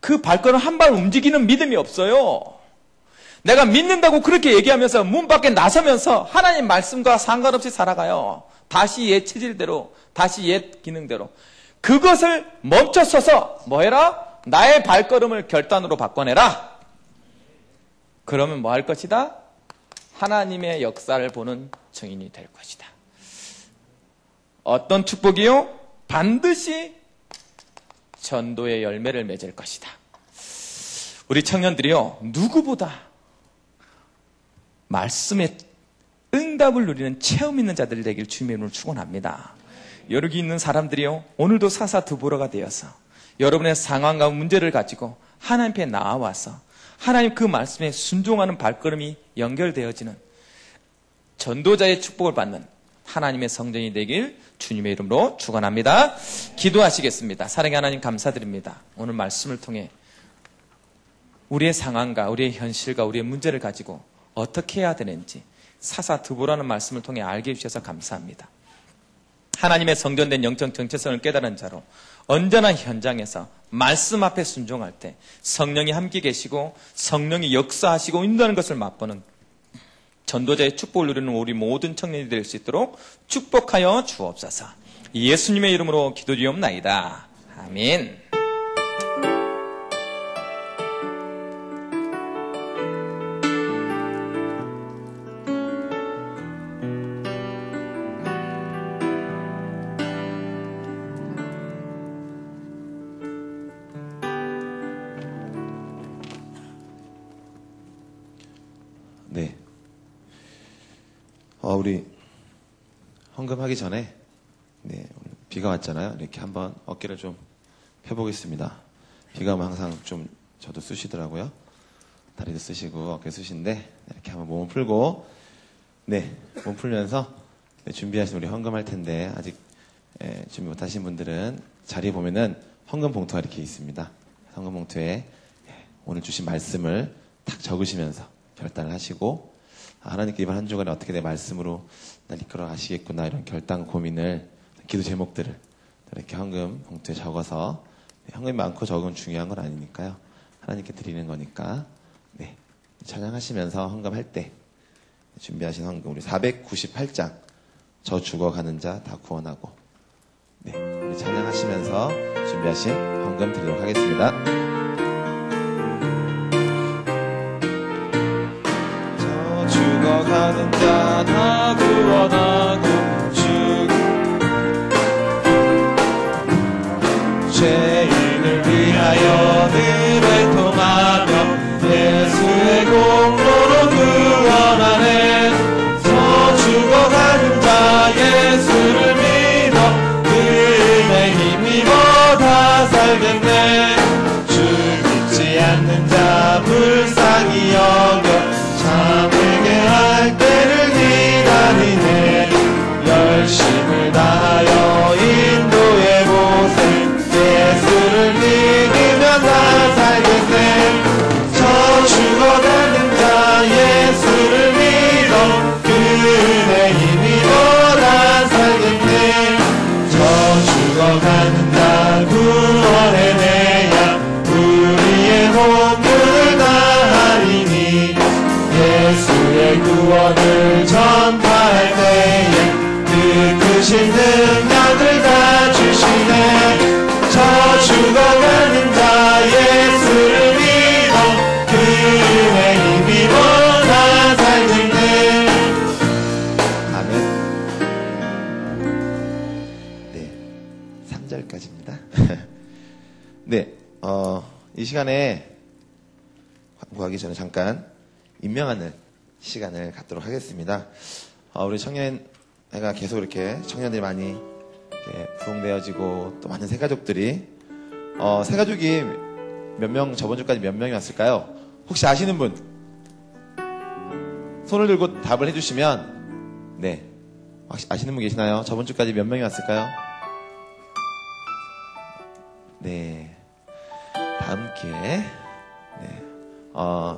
그 발걸음 한 발 움직이는 믿음이 없어요. 내가 믿는다고 그렇게 얘기하면서 문 밖에 나서면서 하나님 말씀과 상관없이 살아가요. 다시 옛 체질대로, 다시 옛 기능대로. 그것을 멈춰서서 뭐 해라? 나의 발걸음을 결단으로 바꿔내라. 그러면 뭐 할 것이다? 하나님의 역사를 보는 증인이 될 것이다. 어떤 축복이요? 반드시 전도의 열매를 맺을 것이다. 우리 청년들이요, 누구보다 말씀에 응답을 누리는 체험 있는 자들이 되길 주님의 이름으로 축원합니다. 여기 있는 사람들이요, 오늘도 사사 두보라가 되어서 여러분의 상황과 문제를 가지고 하나님 앞에 나와서 하나님 그 말씀에 순종하는 발걸음이 연결되어지는 전도자의 축복을 받는 하나님의 성전이 되길 주님의 이름으로 축원합니다. 기도하시겠습니다. 사랑의 하나님, 감사드립니다. 오늘 말씀을 통해 우리의 상황과 우리의 현실과 우리의 문제를 가지고 어떻게 해야 되는지 사사 두보라는 말씀을 통해 알게 해주셔서 감사합니다. 하나님의 성전된 영적 정체성을 깨달은 자로 언제나 현장에서 말씀 앞에 순종할 때 성령이 함께 계시고 성령이 역사하시고 인도하는 것을 맛보는 전도자의 축복을 누리는 우리 모든 청년이 될 수 있도록 축복하여 주옵소서. 예수님의 이름으로 기도드리옵나이다. 아멘. 네. 우리 헌금하기 전에 비가 왔잖아요. 이렇게 한번 어깨를 좀 펴보겠습니다. 비가 오면 항상 좀 저도 쑤시더라고요. 다리도 쑤시고 어깨 쑤시는데 이렇게 한번 몸을 풀고 몸 풀면서 준비하신 우리 헌금할 텐데 아직 준비 못하신 분들은 자리에 보면은 헌금 봉투가 이렇게 있습니다. 헌금 봉투에 오늘 주신 말씀을 딱 적으시면서 결단을 하시고 하나님께 이번 한 주간에 어떻게 내 말씀으로 날 이끌어 가시겠구나 이런 결단 고민을 기도 제목들을 이렇게 헌금 봉투에 적어서 헌금이 많고 적은 중요한 건 아니니까요. 하나님께 드리는 거니까 찬양하시면서 헌금할 때 준비하신 헌금 우리 498장 저 죽어가는 자 다 구원하고 우리 찬양하시면서 준비하신 헌금 드리도록 하겠습니다. 죽어가는 자 다 구원하고 죄인을 위하여 늘 애통하며 예수의 공로로 구원하네. 저 죽어가는 자 예수를 믿어 그의 힘입어 다 살겠네. 주 믿지 않는 자 불쌍히 여겨 참되게 할 때를 기다리네. 열심을 다하여 인도해보세. 예수를 믿으면 다 살겠네. 저 죽어가는 자 예수를 믿어 그의 힘입어 다 살겠네. 저 죽어가는 자 구원해내야 우리의 혼문을 다하리니. 예수의 구원을 전파할 때에 그 크신 능력을 다 주시네. 저 죽어가는 자 예수를 믿어 그의 힘입어 다 살겠네. 아멘. 3절까지입니다. 이 시간에 광고하기 전에 잠깐 임명하는 시간을 갖도록 하겠습니다. 우리 청년회가 계속 이렇게 청년들이 많이 부흥되어지고 또 많은 새가족들이 새가족이 몇 명, 저번 주까지 몇 명이 왔을까요? 혹시 아시는 분? 손을 들고 답을 해주시면 아시는 분 계시나요? 저번 주까지 몇 명이 왔을까요? 다음 기회에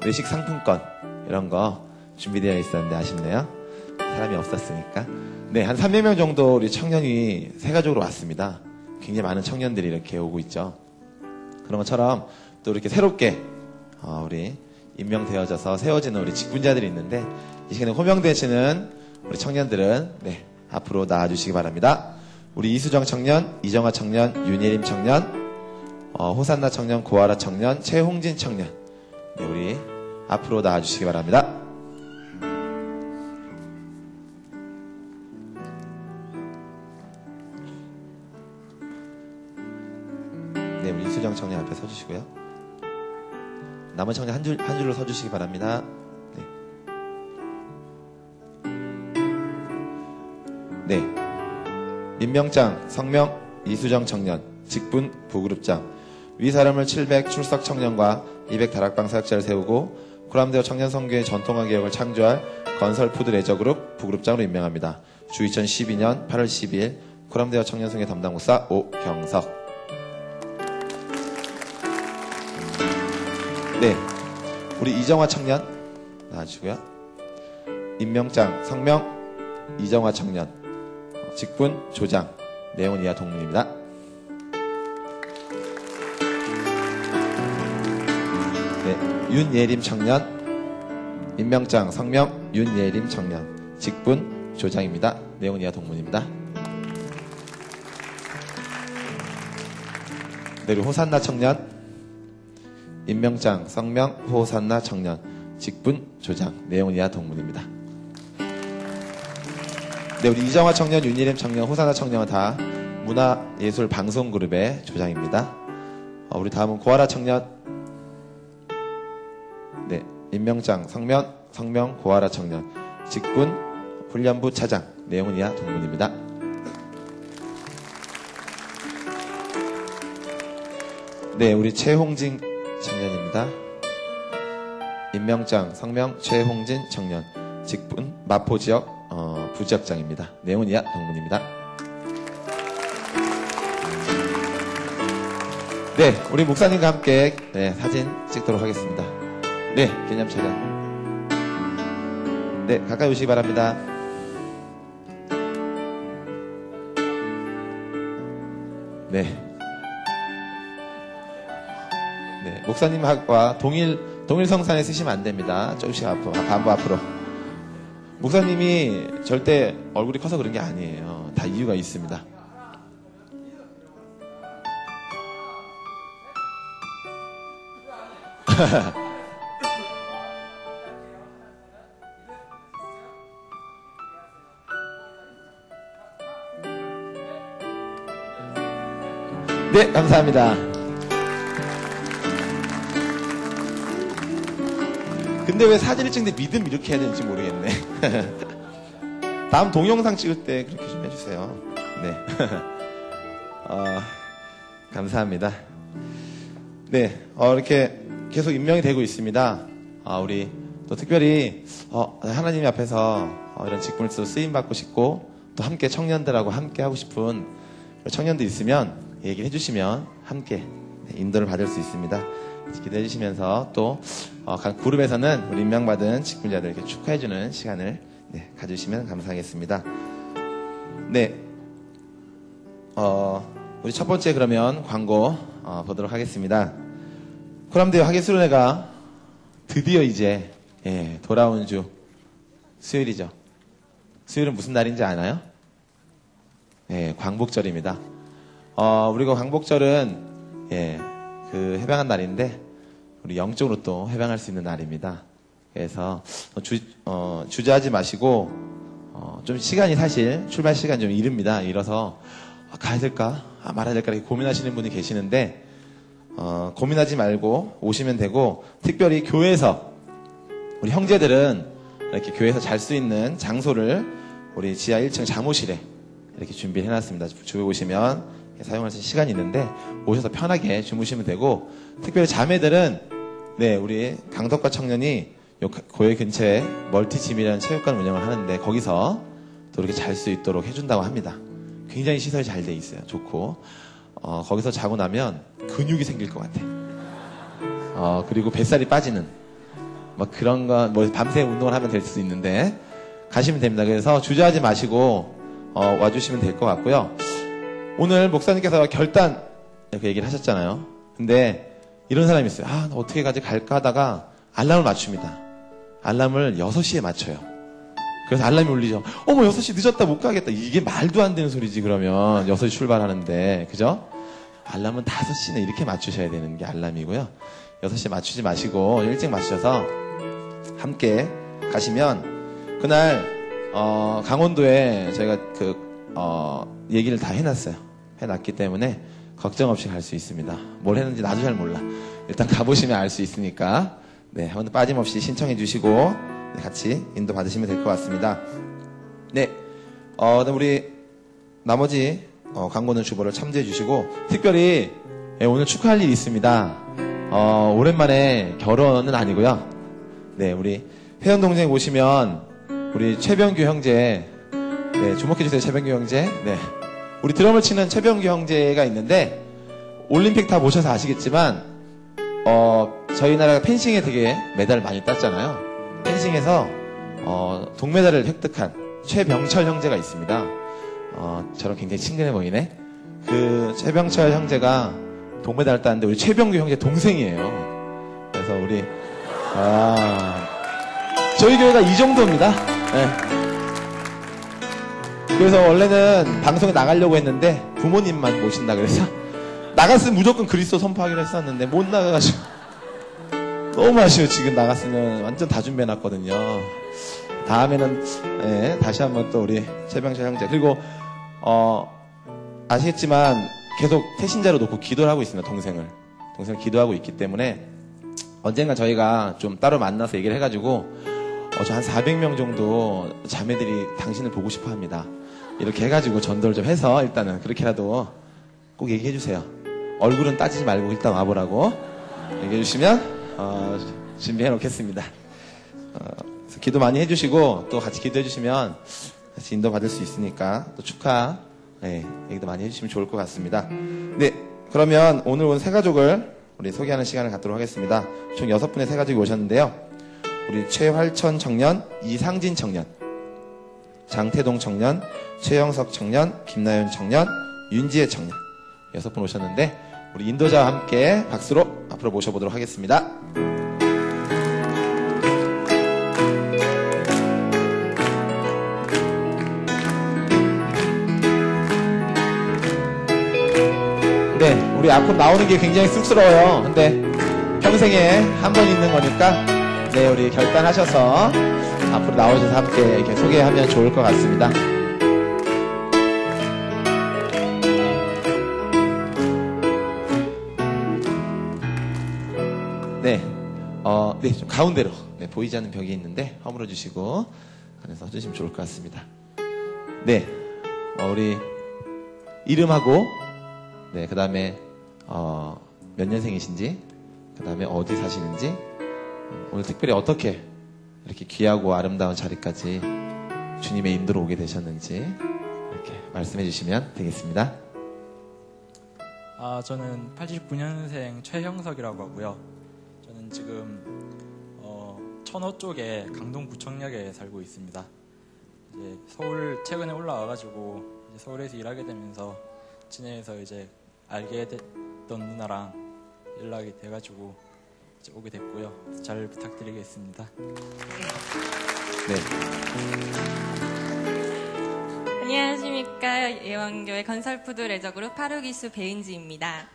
외식 상품권 이런 거 준비되어 있었는데 아쉽네요. 사람이 없었으니까. 한 300명 정도 우리 청년이 새가족으로 왔습니다. 굉장히 많은 청년들이 이렇게 오고 있죠. 그런 것처럼 또 이렇게 새롭게 우리 임명되어져서 세워지는 우리 직분자들이 있는데 이 시간에 호명되시는 우리 청년들은 앞으로 나와주시기 바랍니다. 우리 이수정 청년, 이정아 청년, 윤예림 청년, 호산나 청년, 고아라 청년, 최홍진 청년 우리 앞으로 나와주시기 바랍니다. 우리 이수정 청년 앞에 서주시고요. 남은 청년 한 줄로 서주시기 바랍니다. 네. 임명장, 성명, 이수정 청년, 직분, 부그룹장. 위 사람을 700 출석 청년과 200 다락방 사역자를 세우고 코람데오 청년선교의 전통화 개혁을 창조할 건설 푸드 레저그룹 부그룹장으로 임명합니다. 주 2012년 8월 12일 코람데오 청년선교 담당 목사 오경석. 네. 우리 이정화 청년 나와주시고요. 임명장, 성명, 이정화 청년, 직분, 조장, 내용은 이하 동문입니다. 네, 윤예림 청년, 임명장, 성명, 윤예림 청년, 직분, 조장입니다. 내용은 이하 동문입니다. 네, 그리고 호산나 청년, 임명장, 성명, 호산나 청년, 직분, 조장, 내용은 이하 동문입니다. 네, 우리 이정화 청년, 윤예림 청년, 호산나 청년은 다 문화예술방송그룹의 조장입니다. 우리 다음은 고아라 청년. 네, 임명장, 성명, 고아라 청년, 직분, 훈련부 차장, 내용은 이하 동문입니다. 네, 우리 최홍진 청년입니다. 임명장, 성명, 최홍진 청년, 직분, 마포지역 부지역장입니다. 내용은 이하 동문입니다. 네, 우리 목사님과 함께 사진 찍도록 하겠습니다. 네, 개념 촬영. 네, 가까이 오시기 바랍니다. 네. 네, 목사님과 동일성산에 쓰시면 안 됩니다. 조금씩 반부 앞으로. 목사님이 절대 얼굴이 커서 그런 게 아니에요. 다 이유가 있습니다. 네, 감사합니다. 근데 왜 사진을 찍는데 믿음 이렇게 해야 되는지 모르겠네. 다음 동영상 찍을 때 그렇게 좀 해주세요. 네. 감사합니다. 네, 이렇게 계속 임명이 되고 있습니다. 우리 또 특별히 하나님 앞에서 이런 직분을 또 쓰임받고 싶고 또 함께 청년들하고 함께 하고 싶은 청년들 있으면 얘기를 해주시면 함께 인도를 받을 수 있습니다. 기도해 주시면서 또 각 그룹에서는 우리 임명받은 직분자들에게 축하해주는 시간을 가주시면 감사하겠습니다. 네, 우리 첫 번째 그러면 광고 보도록 하겠습니다. 코람데오 하계수련회가 드디어 이제 돌아온 주 수요일이죠. 수요일은 무슨 날인지 아나요? 광복절입니다. 우리가 광복절은 그 해방한 날인데 우리 영적으로 또 해방할 수 있는 날입니다. 그래서 주저하지 마시고 좀 시간이 사실 출발 시간 좀 이릅니다. 이뤄서 가야 될까 말아야 될까 이렇게 고민하시는 분이 계시는데 고민하지 말고 오시면 되고, 특별히 교회에서 우리 형제들은 이렇게 교회에서 잘 수 있는 장소를 우리 지하 1층 잠옷실에 이렇게 준비를 해놨습니다. 주에 오시면 사용할 수 있는 시간이 있는데 오셔서 편하게 주무시면 되고, 특별히 자매들은 우리 강덕과 청년이 교회 근처에 멀티짐이라는 체육관 운영을 하는데 거기서 또 이렇게 잘 수 있도록 해준다고 합니다. 굉장히 시설이 잘 돼 있어요. 좋고 거기서 자고 나면 근육이 생길 것 같아. 그리고 뱃살이 빠지는 그런 거 밤새 운동을 하면 될 수도 있는데 가시면 됩니다. 그래서 주저하지 마시고 와주시면 될 것 같고요. 오늘 목사님께서 결단 이렇게 얘기를 하셨잖아요. 근데 이런 사람이 있어요. 나 어떻게 갈까 하다가 알람을 맞춥니다. 알람을 6시에 맞춰요. 그래서 알람이 울리죠. 6시 늦었다 못 가겠다. 이게 말도 안 되는 소리지. 그러면 6시 출발하는데, 그죠? 알람은 5시네 이렇게 맞추셔야 되는 게 알람이고요. 6시에 맞추지 마시고 일찍 맞춰서 함께 가시면, 그날 강원도에 저희가 얘기를 다 해놨기 때문에 걱정 없이 갈 수 있습니다. 뭘 했는지 나도 잘 몰라. 일단 가보시면 알 수 있으니까 한번 빠짐없이 신청해 주시고 같이 인도 받으시면 될 것 같습니다. 네, 우리 나머지 광고는 주보를 참조해 주시고 특별히 오늘 축하할 일이 있습니다. 오랜만에 결혼은 아니고요. 네, 우리 회원 동생 오시면 우리 최병규 형제, 네, 주목해 주세요. 최병규 형제. 네, 우리 드럼을 치는 최병규 형제가 있는데 올림픽 다 보셔서 아시겠지만 저희 나라가 펜싱에 되게 메달을 많이 땄잖아요. 펜싱에서 동메달을 획득한 최병철 형제가 있습니다. 저랑 굉장히 친근해 보이네. 그 최병철 형제가 동메달을 땄는데 우리 최병규 형제 동생이에요. 그래서 우리 저희 교회가 이 정도입니다. 네. 그래서 원래는 방송에 나가려고 했는데 부모님만 모신다 그래서 나갔으면 무조건 그리스도 선포하기로 했었는데 못 나가가지고 너무 아쉬워. 지금 나갔으면 완전 다 준비해놨거든요. 다음에는 예, 다시 한번 또 우리 최병철 형제 그리고 아시겠지만 계속 태신자로 놓고 기도를 하고 있습니다. 동생을 기도하고 있기 때문에 언젠가 저희가 좀 따로 만나서 얘기를 해가지고 저 한 400명 정도 자매들이 당신을 보고 싶어 합니다. 이렇게 해가지고 전도를 좀 해서 일단은 그렇게라도 꼭 얘기해 주세요. 얼굴은 따지지 말고 일단 와보라고 얘기해 주시면 준비해 놓겠습니다. 기도 많이 해주시고 또 같이 기도해 주시면 같이 인도 받을 수 있으니까 또 축하 얘기도 많이 해주시면 좋을 것 같습니다. 네, 그러면 오늘 온 새가족을 우리 소개하는 시간을 갖도록 하겠습니다. 총 6분의 새가족이 오셨는데요. 우리 최활천 청년, 이상진 청년, 장태동 청년, 최영석 청년, 김나연 청년, 윤지혜 청년 6분 오셨는데 우리 인도자와 함께 박수로 앞으로 모셔보도록 하겠습니다. 네, 우리 앞으로 나오는 게 굉장히 쑥스러워요. 근데 평생에 한 번 있는 거니까 네, 우리 결단하셔서 앞으로 나오셔서 함께 이렇게 소개하면 좋을 것 같습니다. 네, 네, 좀 가운데로 네, 보이지 않는 벽이 있는데 허물어 주시고 안에서 해주시면 좋을 것 같습니다. 네, 우리 이름하고 네, 그 다음에 몇 년생이신지, 그 다음에 어디 사시는지, 오늘 특별히 어떻게 이렇게 귀하고 아름다운 자리까지 주님의 인도로 오게 되셨는지 이렇게 말씀해 주시면 되겠습니다. 저는 89년생 최형석이라고 하고요. 저는 지금 천호 쪽에 강동구청역에 살고 있습니다. 이제 서울 최근에 올라와가지고 이제 서울에서 일하게 되면서 진해에서 이제 알게 됐던 누나랑 연락이 돼가지고 이제 오게 됐고요. 잘 부탁드리겠습니다. 네. 안녕하십니까. 예원교회 건설푸드 레저그룹 파루기수 배은지입니다.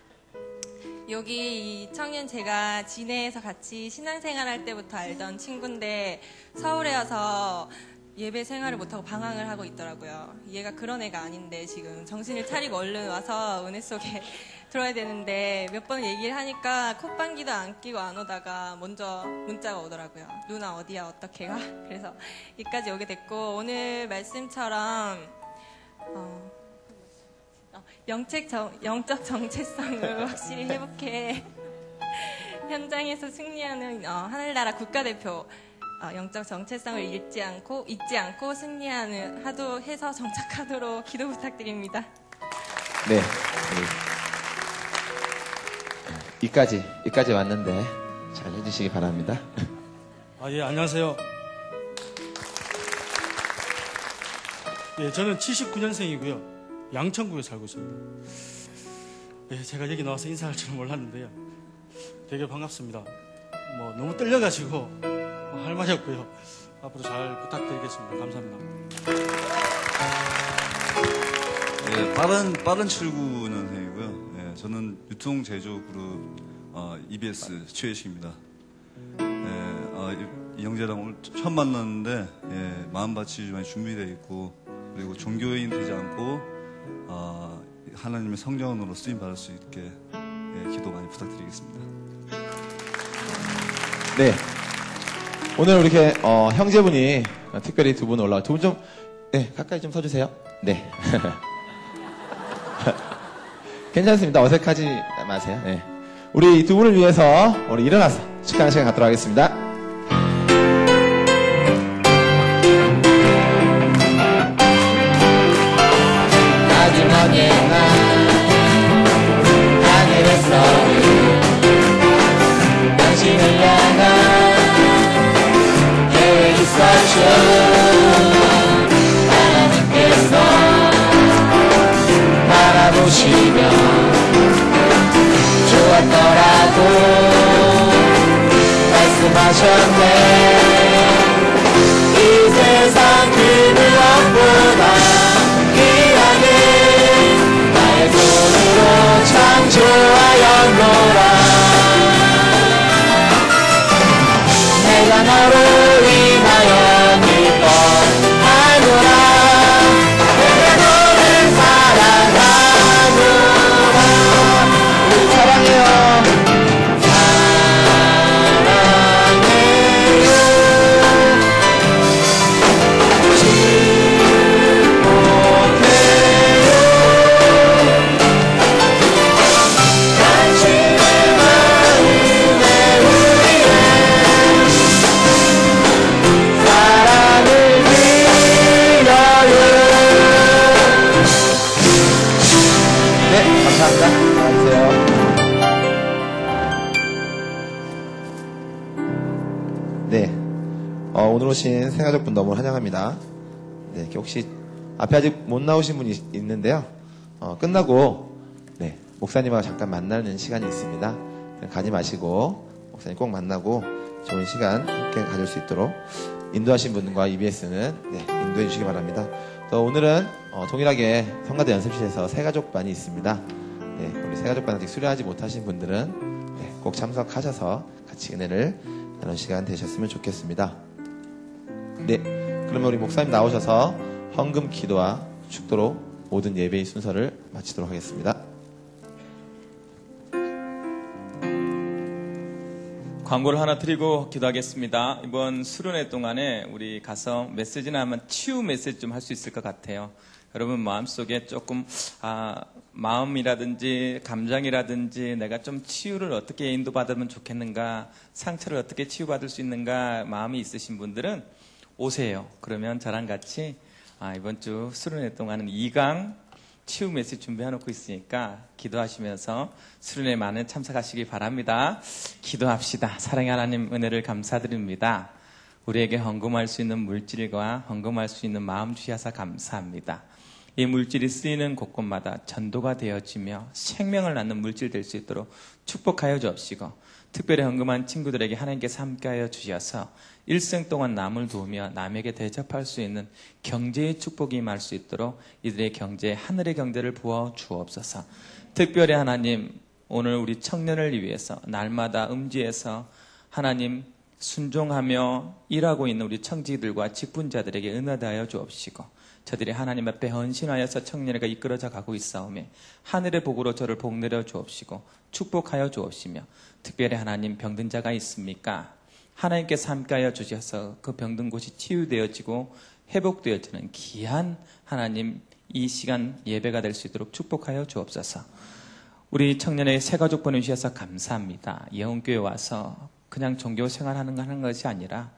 여기 이 청년 제가 진해에서 같이 신앙생활 할 때부터 알던 친구인데 서울에 와서 예배 생활을 못하고 방황을 하고 있더라고요. 얘가 그런 애가 아닌데 지금 정신을 차리고 얼른 와서 은혜 속에 들어야 되는데 몇 번 얘기를 하니까 콧방귀도 안 끼고 안 오다가 먼저 문자가 오더라고요. 누나 어디야 어떻게 가? 그래서 여기까지 오게 됐고 오늘 말씀처럼 영적 정체성을 확실히 회복해 현장에서 승리하는 하늘나라 국가대표 영적 정체성을 잊지 않고 승리하는 하도 해서 정착하도록 기도 부탁드립니다. 네. 이까지 왔는데 잘 해주시기 바랍니다. 예, 안녕하세요. 예, 저는 79년생이고요. 양천구에 살고 있습니다. 예, 제가 여기 나와서 인사할 줄은 몰랐는데요. 되게 반갑습니다. 너무 떨려가지고 할 말이 없고요. 앞으로 잘 부탁드리겠습니다. 감사합니다. 예, 빠른 79년생이고요. 예, 저는 유통 제조 그룹 EBS 최혜식입니다. 이 형제랑 오늘 처음 만났는데 마음밭이 많이 준비되어 있고 그리고 종교인 되지 않고 하나님의 성령으로 쓰임 받을 수 있게 기도 많이 부탁드리겠습니다. 네. 오늘 이렇게 형제분이 특별히 두 분 올라와 두 분 좀 네, 가까이 좀 서주세요. 네. 괜찮습니다. 어색하지 마세요. 네. 우리 두 분을 위해서 우리 일어나서 축하하는 시간 갖도록 하겠습니다. 마지막 예날 하늘에서 당신을 향한 계획이 있었죠. 하나님께서 바라보시며 좋았더라고 말씀하셨네. 이 세상 그 무엇보다 귀하게 나의 손으로 창조하였노라. 내가 너로 인하여 기뻐하노라. 내가 너를 사랑하노라. 우리 사랑해요. 네, 오늘 오신 생가족분 너무 환영합니다. 네, 이렇게 혹시 앞에 아직 못 나오신 분이 있는데요. 끝나고 네, 목사님하고 잠깐 만나는 시간이 있습니다. 가지 마시고 목사님 꼭 만나고 좋은 시간 함께 가질 수 있도록 인도하신 분과 EBS는 네, 인도해 주시기 바랍니다. 또 오늘은 동일하게 성가대 연습실에서 새가족반이 있습니다. 네, 우리 새가족반 아직 수료하지 못하신 분들은 네, 꼭 참석하셔서 같이 은혜를 나눈 시간 되셨으면 좋겠습니다. 네, 그러면 우리 목사님 나오셔서 헌금 기도와 축도로 모든 예배의 순서를 마치도록 하겠습니다. 광고를 하나 드리고 기도하겠습니다. 이번 수련회 동안에 우리 가서 메시지나 하면 치유 메시지 좀 할 수 있을 것 같아요. 여러분 마음속에 조금 마음이라든지 감정이라든지 내가 좀 치유를 어떻게 인도받으면 좋겠는가, 상처를 어떻게 치유받을 수 있는가 마음이 있으신 분들은 오세요. 그러면 저랑 같이 이번 주 수련회 동안은 2강 치유 메시지 준비해놓고 있으니까 기도하시면서 수련회 많은 참석하시기 바랍니다. 기도합시다. 사랑의 하나님, 은혜를 감사드립니다. 우리에게 헌금할 수 있는 물질과 헌금할 수 있는 마음 주셔서 감사합니다. 이 물질이 쓰이는 곳곳마다 전도가 되어지며 생명을 낳는 물질 될 수 있도록 축복하여 주옵시고, 특별히 헌금한 친구들에게 하나님께서 함께하여 주셔서 일생 동안 남을 도우며 남에게 대접할 수 있는 경제의 축복이 임할 수 있도록 이들의 경제에 하늘의 경제를 부어 주옵소서. 특별히 하나님, 오늘 우리 청년을 위해서 날마다 음지에서 하나님 순종하며 일하고 있는 우리 청지기들과 직분자들에게 은혜하여 주옵시고, 저들이 하나님 앞에 헌신하여서 청년회가 이끌어져 가고 있사오매 하늘의 복으로 저를 복내려 주옵시고 축복하여 주옵시며, 특별히 하나님 병든 자가 있습니까? 하나님께서 함께하여 주셔서 그 병든 곳이 치유되어지고 회복되어지는 귀한 하나님 이 시간 예배가 될 수 있도록 축복하여 주옵소서. 우리 청년의 새 가족 보내주셔서 감사합니다. 예언교회 와서 그냥 종교 생활하는 것이 아니라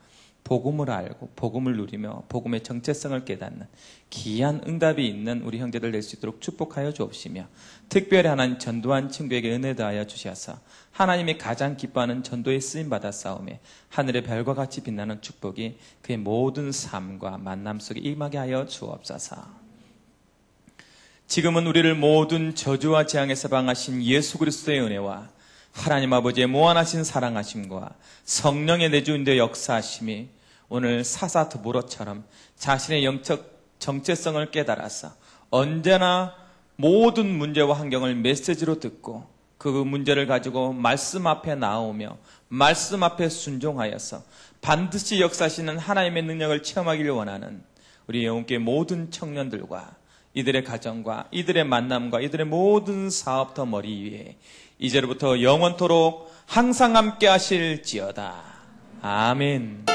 복음을 알고 복음을 누리며 복음의 정체성을 깨닫는 귀한 응답이 있는 우리 형제들 될 수 있도록 축복하여 주옵시며, 특별히 하나님 전도한 친구에게 은혜 더하여 주셔서 하나님이 가장 기뻐하는 전도에 쓰임받아 싸움에 하늘의 별과 같이 빛나는 축복이 그의 모든 삶과 만남 속에 임하게 하여 주옵소서. 지금은 우리를 모든 저주와 재앙에서 방하신 예수 그리스도의 은혜와 하나님 아버지의 무한하신 사랑하심과 성령의 내주인도의 역사하심이 오늘 사사드보로처럼 자신의 영적 정체성을 깨달아서 언제나 모든 문제와 환경을 메시지로 듣고 그 문제를 가지고 말씀 앞에 나오며 말씀 앞에 순종하여서 반드시 역사하시는 하나님의 능력을 체험하기를 원하는 우리 영혼교회 모든 청년들과 이들의 가정과 이들의 만남과 이들의 모든 사업 더 머리 위에 이제로부터 영원토록 항상 함께 하실지어다. 아멘.